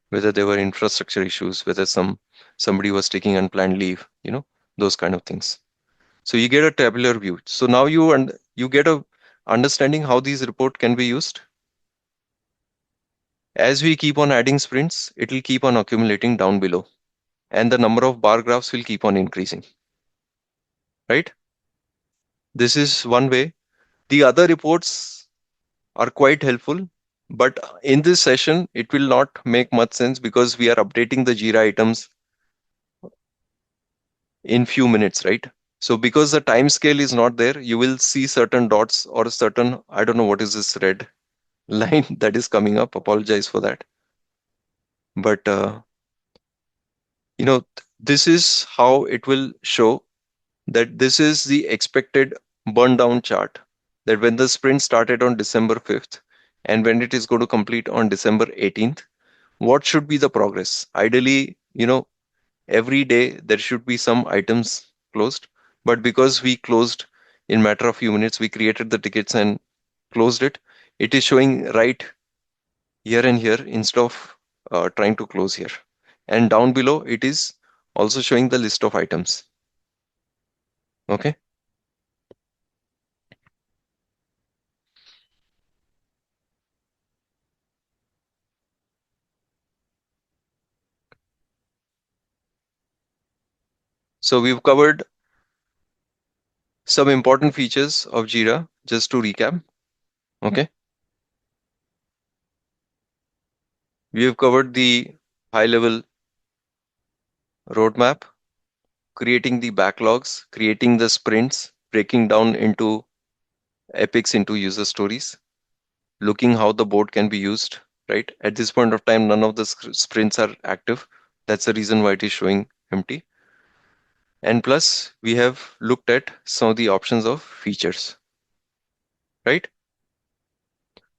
Speaker 2: whether there were infrastructure issues, whether somebody was taking unplanned leave, those kind of things. So you get a tabular view. So now you get a understanding how these report can be used. As we keep on adding sprints, it will keep on accumulating down below, and the number of bar graphs will keep on increasing, right? This is one way. The other reports are quite helpful, but in this session, it will not make much sense because we are updating the Jira items in few minutes, right? So because the time scale is not there, you will see certain dots or certain, I don't know what is this red. line that is coming up. Apologize for that. But this is how it will show that this is the expected burn down chart, that when the sprint started on December 5th and when it is going to complete on December 18th, what should be the progress? Ideally, every day there should be some items closed, but because we closed in matter of few minutes, we created the tickets and closed it. It is showing right here and here instead of trying to close here. And down below, it is also showing the list of items. Okay. So we've covered some important features of Jira, just to recap. Okay. We have covered the high level roadmap, creating the backlogs, creating the sprints, breaking down into epics into user stories, looking how the board can be used, right? At this point of time, none of the sprints are active. That's the reason why it is showing empty. And plus, we have looked at some of the options of features, right?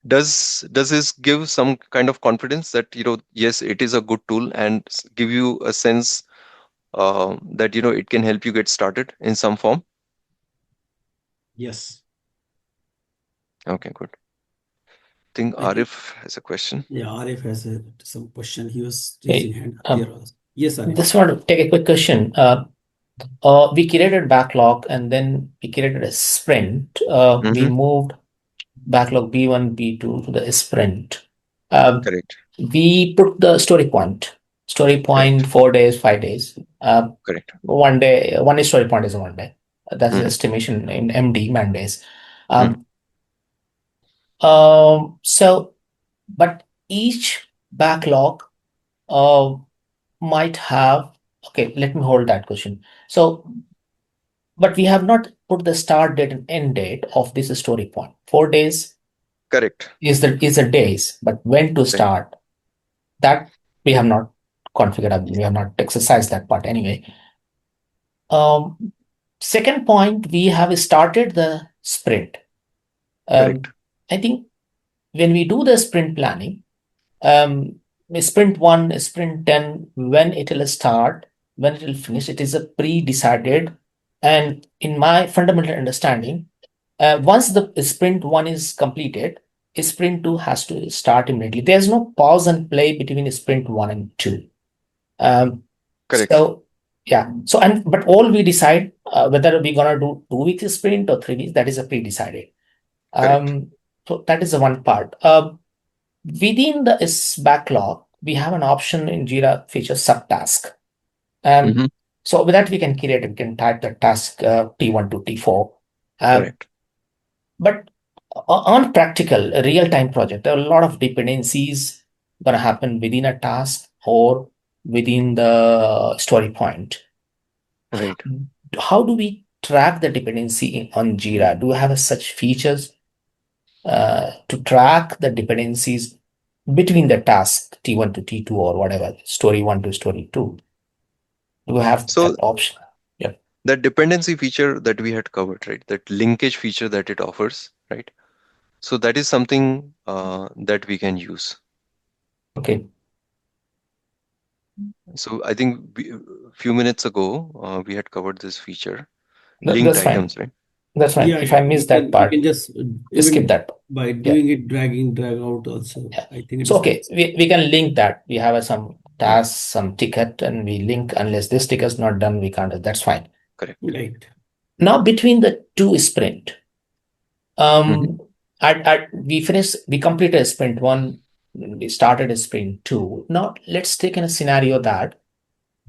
Speaker 2: Does this give some kind of confidence that, yes, it is a good tool and give you a sense that, it can help you get started in some form?
Speaker 1: Yes.
Speaker 2: Okay, good. I think
Speaker 1: I think,
Speaker 2: Arif has a question.
Speaker 1: yeah, Arif has some question. He was
Speaker 5: Hey,
Speaker 1: raising hand here also. Yes, Arif.
Speaker 5: just want to take a quick question. We created backlog and then we created a sprint. We
Speaker 2: Mm-hmm.
Speaker 5: moved backlog B1, B2 to the sprint.
Speaker 2: Correct.
Speaker 5: We put the story point. Story point, 4 days, 5 days.
Speaker 2: Correct.
Speaker 5: 1 day, one is story point is 1 day. That's the
Speaker 2: Mhm.
Speaker 5: estimation in MD, man days.
Speaker 2: Mhm.
Speaker 5: So, but each backlog might have, okay, let me hold that question. So, but we have not put the start date and end date of this story point. 4 days
Speaker 2: Correct.
Speaker 5: is the days, but when to
Speaker 2: Right.
Speaker 5: start, that we have not configured.
Speaker 2: Yes.
Speaker 5: We have not exercised that part anyway. Second point, we have started the sprint.
Speaker 2: Correct.
Speaker 5: I think when we do the sprint planning, sprint 1, sprint 10, when it will start, when it will finish, it is a pre-decided. And in my fundamental understanding, once the sprint 1 is completed, sprint 2 has to start immediately. There's no pause and play between sprint 1 and 2.
Speaker 2: Correct.
Speaker 5: So yeah, so but all we decide whether we're gonna do 2 weeks sprint or 3 weeks, that is a pre-decided.
Speaker 2: Correct.
Speaker 5: So that is the one part. Within the backlog, we have an option in Jira feature subtask.
Speaker 2: Mm-hmm.
Speaker 5: So with that, we can type the task T1 to T4.
Speaker 2: Correct.
Speaker 5: But on practical, a real-time project, there are a lot of dependencies going to happen within a task or within the story point.
Speaker 2: Right.
Speaker 5: How do we track the dependency on Jira? Do we have such features to track the dependencies between the task T1 to T2 or whatever, story 1 to story 2? Do we have
Speaker 2: So
Speaker 5: that option? Yeah.
Speaker 2: that dependency feature that we had covered, right? That linkage feature that it offers, right? So that is something that we can use.
Speaker 5: Okay.
Speaker 2: So I think a few minutes ago, we had covered this feature,
Speaker 5: That's
Speaker 2: linked
Speaker 5: fine.
Speaker 2: items, right?
Speaker 5: That's fine.
Speaker 1: Yeah,
Speaker 5: If
Speaker 1: yeah.
Speaker 5: I miss that
Speaker 1: You
Speaker 5: part,
Speaker 1: can just
Speaker 5: skip
Speaker 1: even
Speaker 5: that.
Speaker 1: by
Speaker 5: Yeah.
Speaker 1: doing it, drag out also.
Speaker 5: Yeah.
Speaker 1: I think it
Speaker 5: So
Speaker 1: is
Speaker 5: okay,
Speaker 1: possible.
Speaker 5: we can link that. We have some
Speaker 2: Yeah.
Speaker 5: task, some ticket, and we link unless this ticket is not done, we can't. That's fine.
Speaker 2: Correct.
Speaker 1: Right.
Speaker 5: Now between the two sprint,
Speaker 2: Mm-hmm.
Speaker 5: we completed sprint 1, we started sprint 2. Now let's take in a scenario that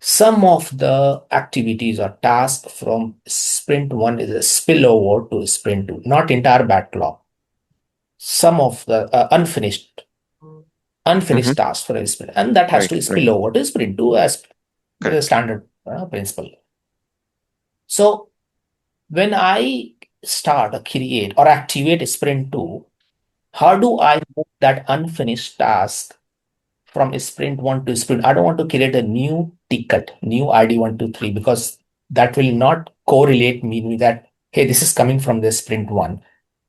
Speaker 5: some of the activities or tasks from sprint 1 is a spillover to sprint 2, not entire backlog. Some of the unfinished
Speaker 2: Mm-hmm.
Speaker 5: tasks for a sprint, and that has
Speaker 2: Right.
Speaker 5: to spill
Speaker 2: Right.
Speaker 5: over to sprint 2 as the
Speaker 2: Correct.
Speaker 5: standard principle. So when I start or create or activate sprint 2, how do I move that unfinished task from sprint one to sprint? I don't want to create a new ticket, new ID 123, because that will not correlate me with that. Hey, this is coming from the sprint one,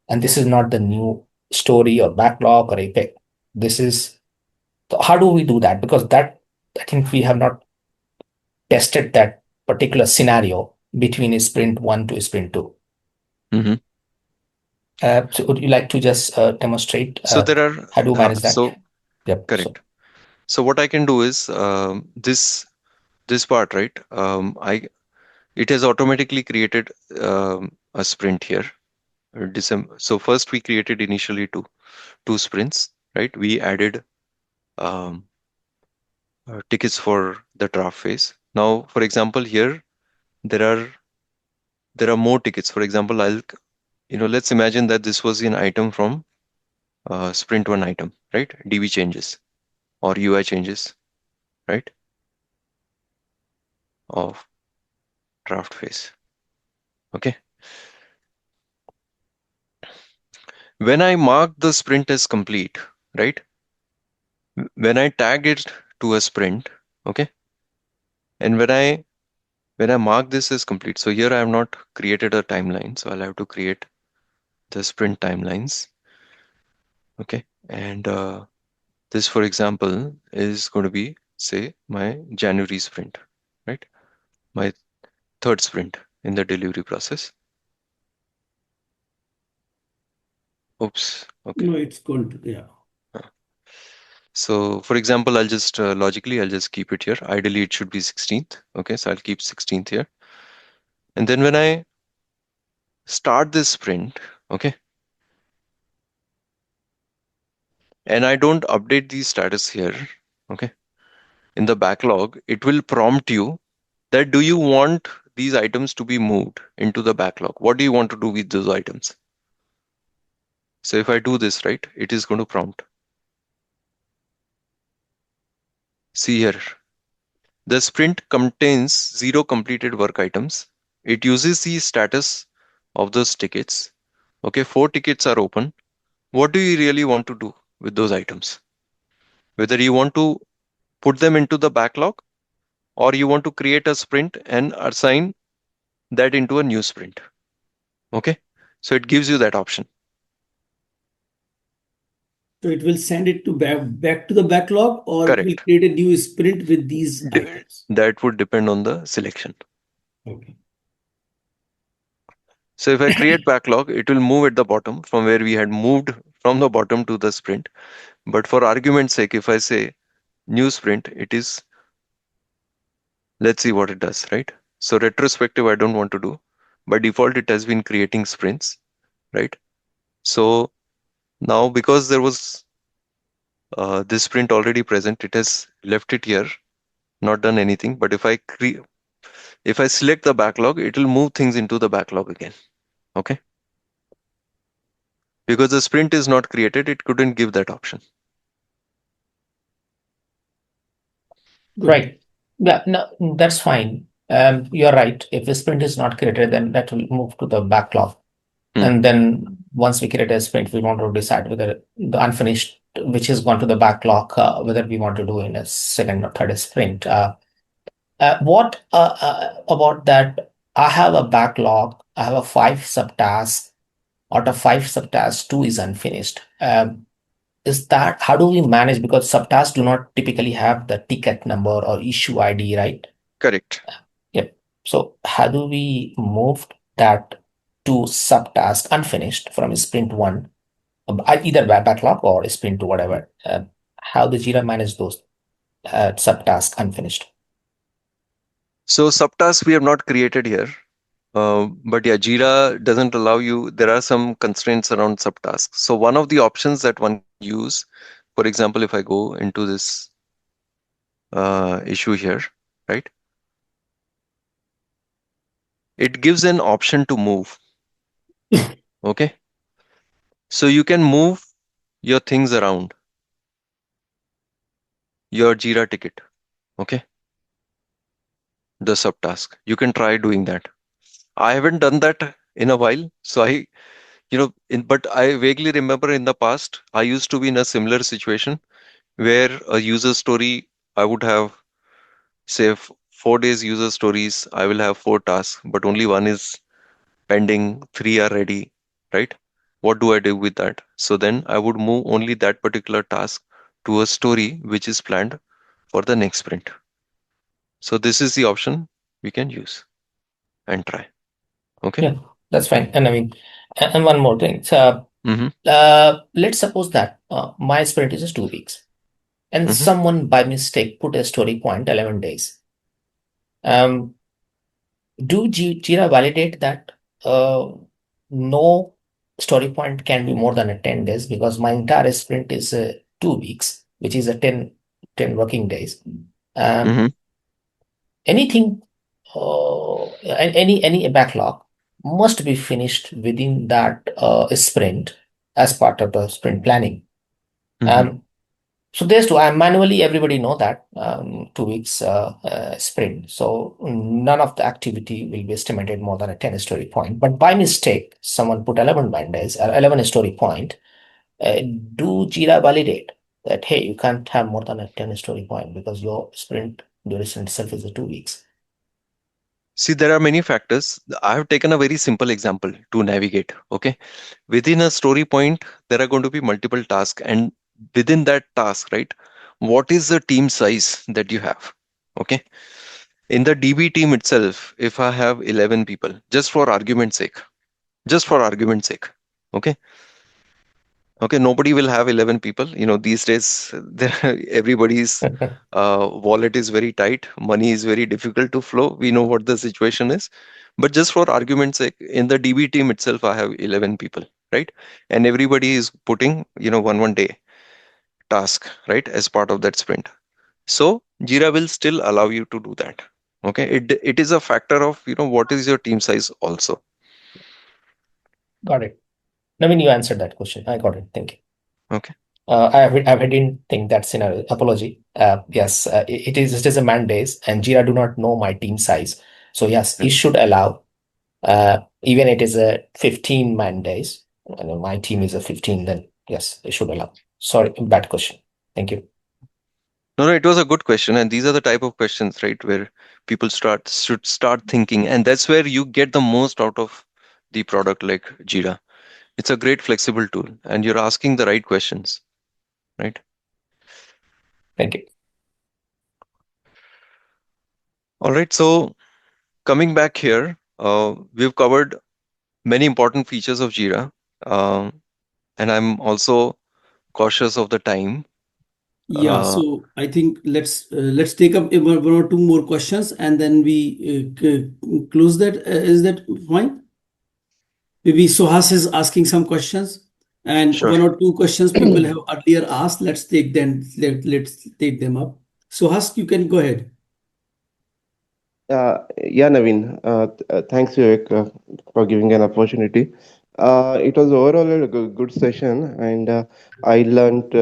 Speaker 5: and this is not the new story or backlog or APEC. This is so how do we do that? Because that I think we have not tested that particular scenario between sprint one to sprint two.
Speaker 2: Hmm.
Speaker 5: So would you like to just demonstrate
Speaker 2: So there are,
Speaker 5: how do you manage that?
Speaker 2: so
Speaker 5: Yep.
Speaker 2: correct. So what I can do is this part, right? It has automatically created a sprint here. December. So first we created initially two sprints, right? We added um, tickets for the draft phase. Now, for example, here there are more tickets. For example, let's imagine that this was an item from sprint one item, right? DB changes or UI changes, right? Of draft phase. Okay. When I mark the sprint as complete, right? When I tag it to a sprint, okay, and when I mark this as complete, so here I have not created a timeline, so I'll have to create the sprint timelines, okay, and this, for example, is going to be, say, my January sprint, right? My third sprint in the delivery process. Oops, okay.
Speaker 1: No, it's going to, yeah.
Speaker 2: So, for example, I'll just logically, I'll just keep it here. Ideally, it should be 16th. Okay, so I'll keep 16th here. And then when I start this sprint, okay, and I don't update the status here, okay, in the backlog, it will prompt you that do you want these items to be moved into the backlog? What do you want to do with those items? So if I do this, right, it is going to prompt. See here, the sprint contains 0 completed work items. It uses the status of those tickets. Okay, 4 tickets are open. What do you really want to do with those items? Whether you want to put them into the backlog or you want to create a sprint and assign that into a new sprint. Okay, so it gives you that option.
Speaker 1: So it will send it to back to the backlog, or it will
Speaker 2: Correct.
Speaker 1: create a new sprint with these items.
Speaker 2: That would depend on the selection.
Speaker 1: Okay.
Speaker 2: So if I create backlog, it will move at the bottom from where we had moved from the bottom to the sprint. But for argument's sake, if I say new sprint, it is, let's see what it does, right? So retrospective, I don't want to do. By default, it has been creating sprints, right? So now because there was this sprint already present, it has left it here, not done anything. But if I select the backlog, it will move things into the backlog again. Okay. Because the sprint is not created, it couldn't give that option.
Speaker 5: Right. Yeah, no, that's fine. You're right. If a sprint is not created, then that will move to the backlog. And then once we create a sprint, we want to decide whether the unfinished, which has gone to the backlog, whether we want to do in a second or third sprint. What about that? I have a backlog. I have a 5 subtasks. Out of 5 subtasks, 2 is unfinished. Is that how do we manage? Because subtasks do not typically have the ticket number or issue ID, right?
Speaker 2: Correct.
Speaker 5: Yep. So how do we move that to subtask unfinished from sprint one, either backlog or sprint two, whatever? How the Jira manage those subtasks unfinished?
Speaker 2: So subtasks we have not created here. But yeah, Jira doesn't allow you, there are some constraints around subtasks. So one of the options that one can use, for example, if I go into this issue here, right? It gives an option to move. Okay. So you can move your things around your Jira ticket. Okay. The subtask. You can try doing that. I haven't done that in a while. So But I vaguely remember in the past, I used to be in a similar situation where a user story, I would have, say, 4 days user stories, I will have 4 tasks, but only one is pending, three are ready, right? What do I do with that? So then I would move only that particular task to a story which is planned for the next sprint. So this is the option we can use and try. Okay.
Speaker 5: Yeah, that's fine. And I mean, and one more thing. So,
Speaker 2: Mm-hmm.
Speaker 5: let's suppose that my sprint is just 2 weeks, and
Speaker 2: Mm-hmm.
Speaker 5: someone by mistake put a story point 11 days. Do Jira validate that no story point can be more than a 10 days because my entire sprint is 2 weeks, which is a 10 working days. Um,
Speaker 2: Mm-hmm.
Speaker 5: anything, any backlog must be finished within that sprint as part of the sprint planning.
Speaker 2: Mm-hmm.
Speaker 5: So there's two. I manually everybody know that 2 weeks sprint. So none of the activity will be estimated more than a 10 story point. But by mistake, someone put 11 days or 11 story point. Do Jira validate that hey, you can't have more than a 10 story point because your sprint duration itself is 2 weeks.
Speaker 2: See, there are many factors. I have taken a very simple example to navigate. Okay. Within a story point, there are going to be multiple tasks. And within that task, right, what is the team size that you have? Okay. In the DB team itself, if I have 11 people, just for argument's sake, okay, okay, nobody will have 11 people. These days, everybody's wallet is very tight, money is very difficult to flow. We know what the situation is. But just for argument's sake, in the DB team itself, I have 11 people, right? And everybody is putting, one day task, right, as part of that sprint. So Jira will still allow you to do that. Okay, it is a factor of what is your team size also.
Speaker 5: Got it. Naveen, you answered that question. I got it. Thank you.
Speaker 2: Okay.
Speaker 5: I didn't think that scenario. Apology. Yes, it is a mandate, and Jira do not know my team size. So yes, it should allow. Even it is a 15 man days. And my team is a 15. Then yes, it should allow. Sorry, bad question. Thank you.
Speaker 2: No, it was a good question, and these are the type of questions, right, where people should start thinking, and that's where you get the most out of the product like Jira. It's a great flexible tool, and you're asking the right questions, right?
Speaker 5: Thank you.
Speaker 2: All right, so coming back here, we've covered many important features of Jira, and I'm also cautious of the time.
Speaker 1: Yeah, so I think let's take up one or two more questions and then we close that. Is that fine? Maybe Suhas is asking some questions, and
Speaker 2: Sure.
Speaker 1: one or two questions people have earlier asked. Let's take them. Let's take them up. Suhas, you can go ahead.
Speaker 8: Yeah, Naveen. Thanks, Vivek, for giving an opportunity. It was overall a good session, and I learned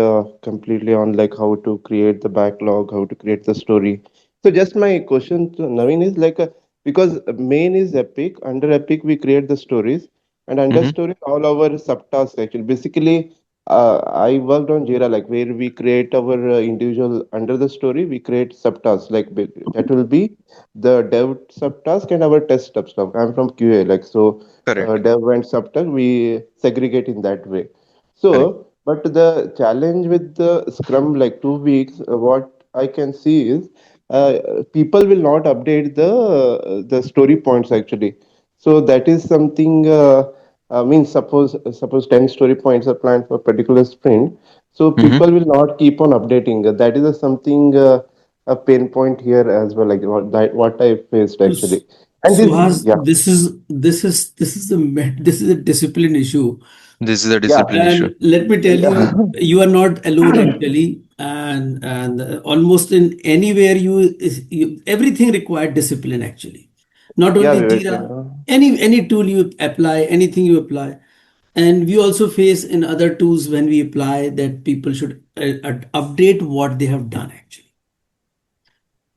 Speaker 8: completely on like how to create the backlog, how to create the story. So, just my question to Naveen is like, because main is Epic, under Epic we create the stories, and under
Speaker 2: Hmm.
Speaker 8: stories all our subtasks actually. Basically, I worked on Jira like where we create our individual under the story, we create subtasks like that will be the dev subtask and our test subtask. I'm from QA, like so
Speaker 2: Correct.
Speaker 8: dev and subtask we segregate in that way.
Speaker 2: Correct.
Speaker 8: So, but the challenge with the Scrum, like 2 weeks, what I can see is people will not update the story points actually. So that is something. I mean, suppose 10 story points are planned for a particular sprint. So
Speaker 2: Hmm.
Speaker 8: people will not keep on updating. That is something. A pain point here as well, like what I faced
Speaker 1: So,
Speaker 8: actually. And this,
Speaker 1: Suhas,
Speaker 8: yeah,
Speaker 1: this is a discipline issue.
Speaker 2: This is a
Speaker 8: yeah,
Speaker 2: discipline issue.
Speaker 1: And let me tell
Speaker 8: yeah,
Speaker 1: you, you are not alone actually. And almost in anywhere everything required discipline actually. Not
Speaker 8: yeah,
Speaker 1: only
Speaker 8: Vivek,
Speaker 1: Jira, any tool you apply, anything you apply. And we also face in other tools when we apply that people should update what they have done actually.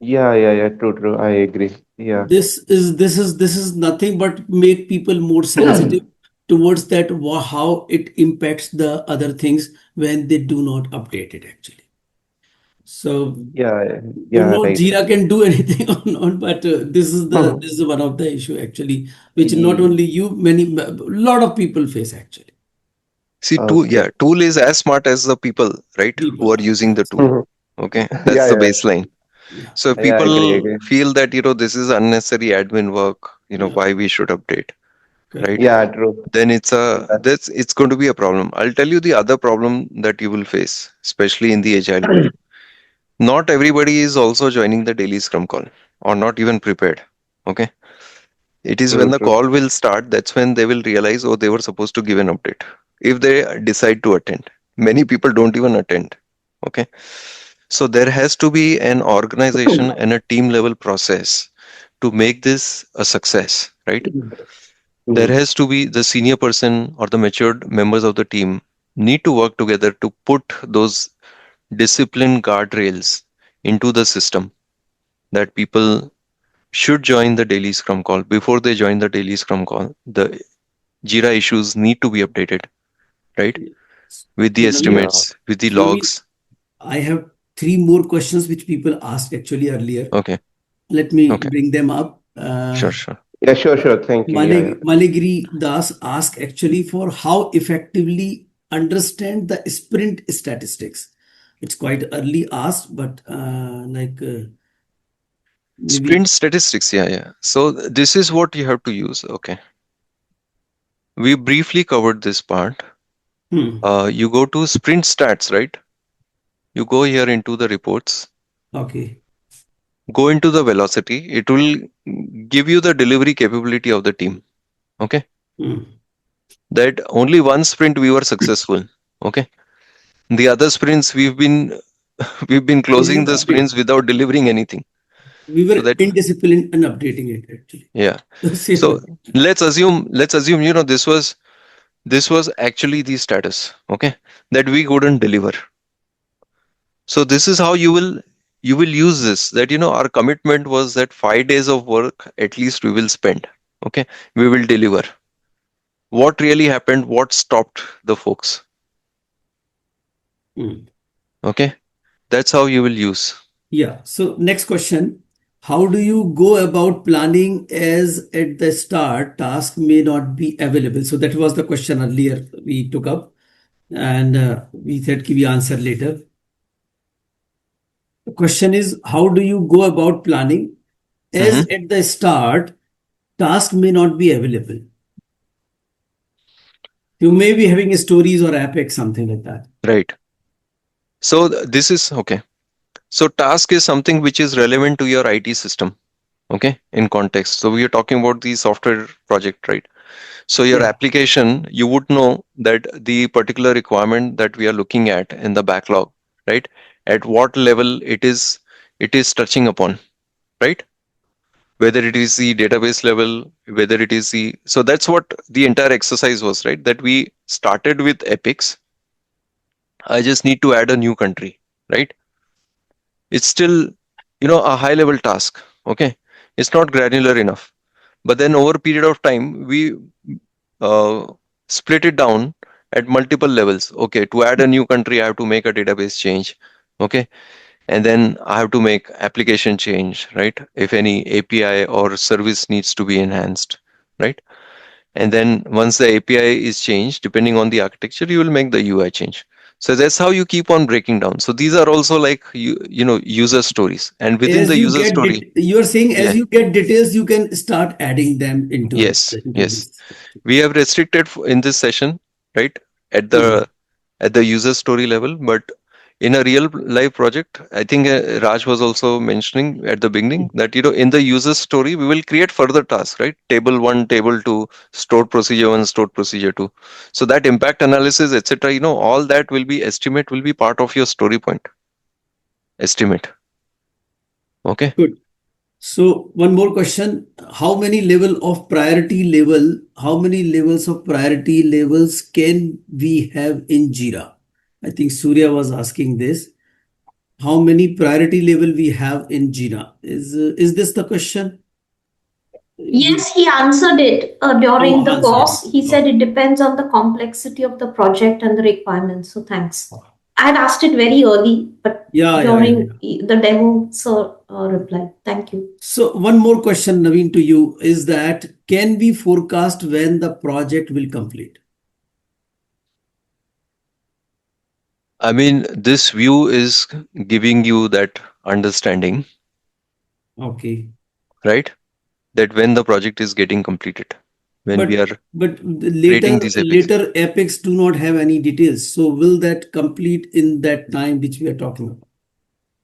Speaker 8: yeah, true, true. I agree. Yeah,
Speaker 1: This is nothing but make people more sensitive towards that, how it impacts the other things when they do not update it actually. So don't know
Speaker 8: Right.
Speaker 1: Jira can do anything or not, but this is one of the issue actually, which not only you, lot of people face actually.
Speaker 2: See,
Speaker 8: Okay.
Speaker 2: tool is as smart as the people, right? Who
Speaker 1: People,
Speaker 2: are using the tool.
Speaker 8: Mhm.
Speaker 2: Okay, that's the baseline.
Speaker 1: yeah,
Speaker 2: So if
Speaker 8: Yeah, I
Speaker 2: people
Speaker 8: agree.
Speaker 2: feel that, this is unnecessary admin work,
Speaker 1: yeah,
Speaker 2: why we should update, right?
Speaker 1: correct.
Speaker 8: Yeah, true.
Speaker 2: Then
Speaker 8: That-
Speaker 2: it's going to be a problem. I'll tell you the other problem that you will face, especially in the agile world. Not everybody is also joining the daily scrum call or not even prepared. Okay. It is when
Speaker 8: True,
Speaker 2: the
Speaker 8: true.
Speaker 2: call will start, that's when they will realize, oh, they were supposed to give an update. If they decide to attend, many people don't even attend. Okay. So there has to be an organization and a team level process to make this a success, right? There
Speaker 8: Mhm.
Speaker 2: has to be the senior person or the matured members of the team need to work together to put those discipline guardrails into the system that people should join the daily scrum call. Before they join the daily scrum call, the Jira issues need to be updated, right? With the
Speaker 1: So Naveen,
Speaker 8: Yeah.
Speaker 2: estimates, with the
Speaker 1: so Naveen,
Speaker 2: logs.
Speaker 1: I have three more questions which people asked actually earlier.
Speaker 2: Okay,
Speaker 1: Let me
Speaker 2: okay,
Speaker 1: bring them up.
Speaker 2: sure, sure.
Speaker 8: Yeah, sure. Thank you. Yeah.
Speaker 1: Maligri Das asked actually for how effectively understand the sprint statistics. It's quite early asked, but maybe.
Speaker 2: Sprint statistics, yeah. So this is what you have to use. Okay. We briefly covered this part. You go to sprint stats, right? You go here into the reports,
Speaker 1: Okay.
Speaker 2: go into the velocity. It will give you the delivery capability of the team. Okay.
Speaker 1: Hmm.
Speaker 2: That only one sprint we were successful. Okay. The other sprints we've been
Speaker 1: We
Speaker 2: closing
Speaker 1: didn't
Speaker 2: the
Speaker 1: update.
Speaker 2: sprints without delivering anything.
Speaker 1: We
Speaker 2: So
Speaker 1: were
Speaker 2: that
Speaker 1: indisciplined in updating it actually.
Speaker 2: yeah.
Speaker 1: Same
Speaker 2: So
Speaker 1: thing.
Speaker 2: let's assume this was actually the status. Okay. That we couldn't deliver. So this is how you will use this, that our commitment was that 5 days of work at least we will spend. Okay. We will deliver. What really happened? What stopped the folks?
Speaker 1: Hmm.
Speaker 2: Okay. That's how you will use.
Speaker 1: Yeah. So next question. How do you go about planning as at the start task may not be available? So that was the question earlier we took up, and we said we answer later. The question is, how do you go about planning as
Speaker 2: Mhm.
Speaker 1: at the start task may not be available? You may be having stories or Apex, something like that.
Speaker 2: Right. So this is okay. So task is something which is relevant to your IT system. Okay. In context. So we are talking about the software project, right? So your
Speaker 1: Yeah.
Speaker 2: application, you would know that the particular requirement that we are looking at in the backlog, right? At what level it is touching upon, right? Whether it is the database level, whether it is the so that's what the entire exercise was, right? That we started with epics. I just need to add a new country, right? It's still, a high level task. Okay. It's not granular enough. But then over a period of time, we uh, split it down at multiple levels. Okay, to add a new country, I have to make a database change. Okay, and then I have to make application change, right? If any API or service needs to be enhanced, right? And then once the API is changed, depending on the architecture, you will make the UI change. So that's how you keep on breaking down. So these are also like user stories, and within
Speaker 1: As
Speaker 2: the
Speaker 1: you
Speaker 2: user
Speaker 1: get,
Speaker 2: story,
Speaker 1: you are saying as
Speaker 2: yeah,
Speaker 1: you get details, you can start adding them
Speaker 2: yes,
Speaker 1: into
Speaker 2: yes,
Speaker 1: this.
Speaker 2: we have restricted in this session, right, at
Speaker 1: Hmm.
Speaker 2: the user story level, but in a real life project, I think Raj was also mentioning at the beginning that in the user story we will create further tasks, right? Table 1, table 2, stored procedure 1, stored procedure 2. So that impact analysis, etc., all that will be part of your story point estimate. Okay.
Speaker 1: Good. So one more question. How many levels of priority levels can we have in Jira? I think Surya was asking this. How many priority level we have in Jira? Is this the question?
Speaker 6: Yes, he answered it during the
Speaker 1: answered
Speaker 6: course.
Speaker 1: it.
Speaker 6: He said it depends on the complexity of the project and the requirements. So thanks. I had asked it very early, but
Speaker 1: Yeah.
Speaker 6: during the demo, sir replied. Thank you.
Speaker 1: So one more question, Naveen, to you is that can we forecast when the project will complete?
Speaker 2: I mean, this view is giving you that understanding,
Speaker 1: Okay.
Speaker 2: right? That when the project is getting completed, when we
Speaker 1: But
Speaker 2: are creating
Speaker 1: later
Speaker 2: these epics,
Speaker 1: epics do not have any details. So will that complete in that time which we are talking about?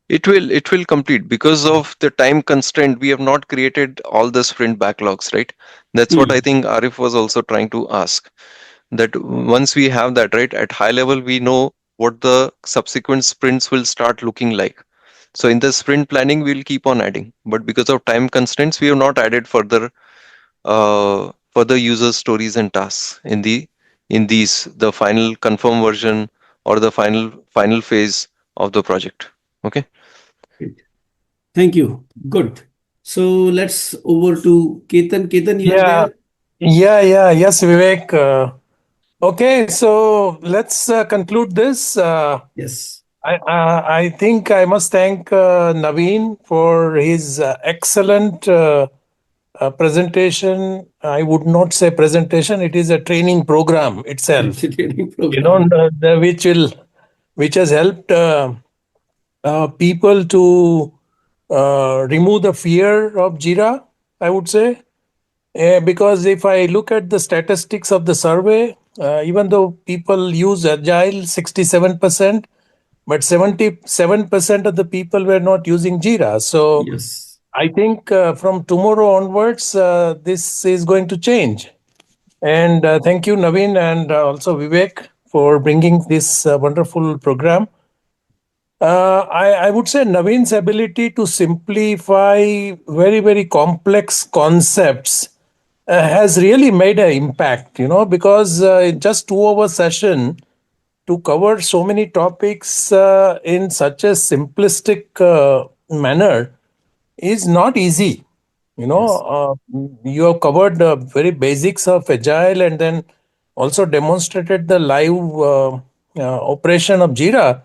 Speaker 2: it will complete because of the time constraint. We have not created all the sprint backlogs, right? That's what I
Speaker 1: Hmm.
Speaker 2: think Arif was also trying to ask. That once we have that right at high level, we know what the subsequent sprints will start looking like. So in the sprint planning, we'll keep on adding, but because of time constraints, we have not added further user stories and tasks in these the final confirm version or the final phase of the project. Okay.
Speaker 1: Great. Thank you. Good. So let's over to Ketan. Ketan, you are
Speaker 9: Yeah,
Speaker 1: there?
Speaker 9: yes, Vivek. Okay, so let's conclude this.
Speaker 1: Yes.
Speaker 9: I think I must thank Naveen for his excellent presentation. I would not say presentation; it is a training program
Speaker 1: It's
Speaker 9: itself.
Speaker 1: a training
Speaker 9: You know,
Speaker 1: program.
Speaker 9: which has helped people to remove the fear of Jira. I would say. Because if I look at the statistics of the survey, even though people use Agile 67%, but 77% of the people were not using Jira. So
Speaker 1: Yes.
Speaker 9: I think from tomorrow onwards, this is going to change. And thank you, Naveen, and also Vivek for bringing this wonderful program. I would say Naveen's ability to simplify very, very complex concepts has really made an impact, because in just 2 hour session to cover so many topics in such a simplistic manner is not easy.
Speaker 1: Yes.
Speaker 9: You have covered the very basics of Agile and then also demonstrated the live operation of Jira.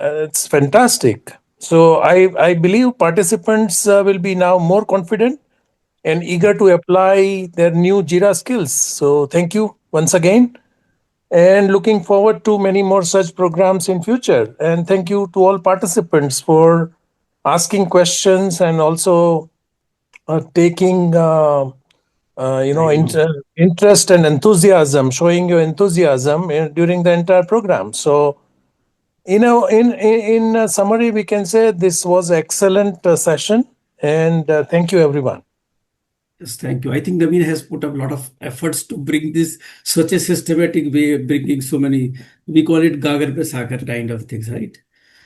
Speaker 9: It's fantastic. So I believe participants will be now more confident and eager to apply their new Jira skills. So thank you once again, and looking forward to many more such programs in future. And thank you to all participants for asking questions and also taking
Speaker 1: Time.
Speaker 9: interest and enthusiasm, showing your enthusiasm during the entire program. So in a summary, we can say this was excellent session, and thank you everyone.
Speaker 1: Yes, thank you. I think Naveen has put up a lot of efforts to bring this such a systematic way, bringing so many, we call it Gagar pe Sagar kind of things, right?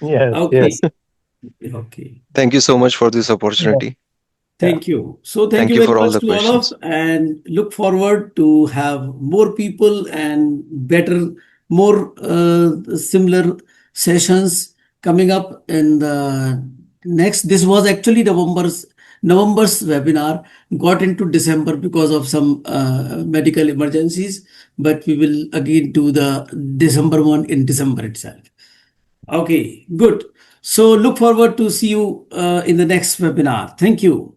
Speaker 9: Yes, yes.
Speaker 1: Okay. Okay.
Speaker 2: Thank you so much for this opportunity.
Speaker 9: Yeah.
Speaker 1: Thank you. So thank
Speaker 2: Thank
Speaker 1: you
Speaker 2: you
Speaker 1: very
Speaker 2: for all
Speaker 1: much
Speaker 2: the
Speaker 1: to all of
Speaker 2: questions.
Speaker 1: and look forward to have more people and better, more similar sessions coming up in the next. This was actually November's webinar, got into December because of some medical emergencies, but we will again do the December one in December itself. Okay, good. So look forward to see you in the next webinar. Thank you.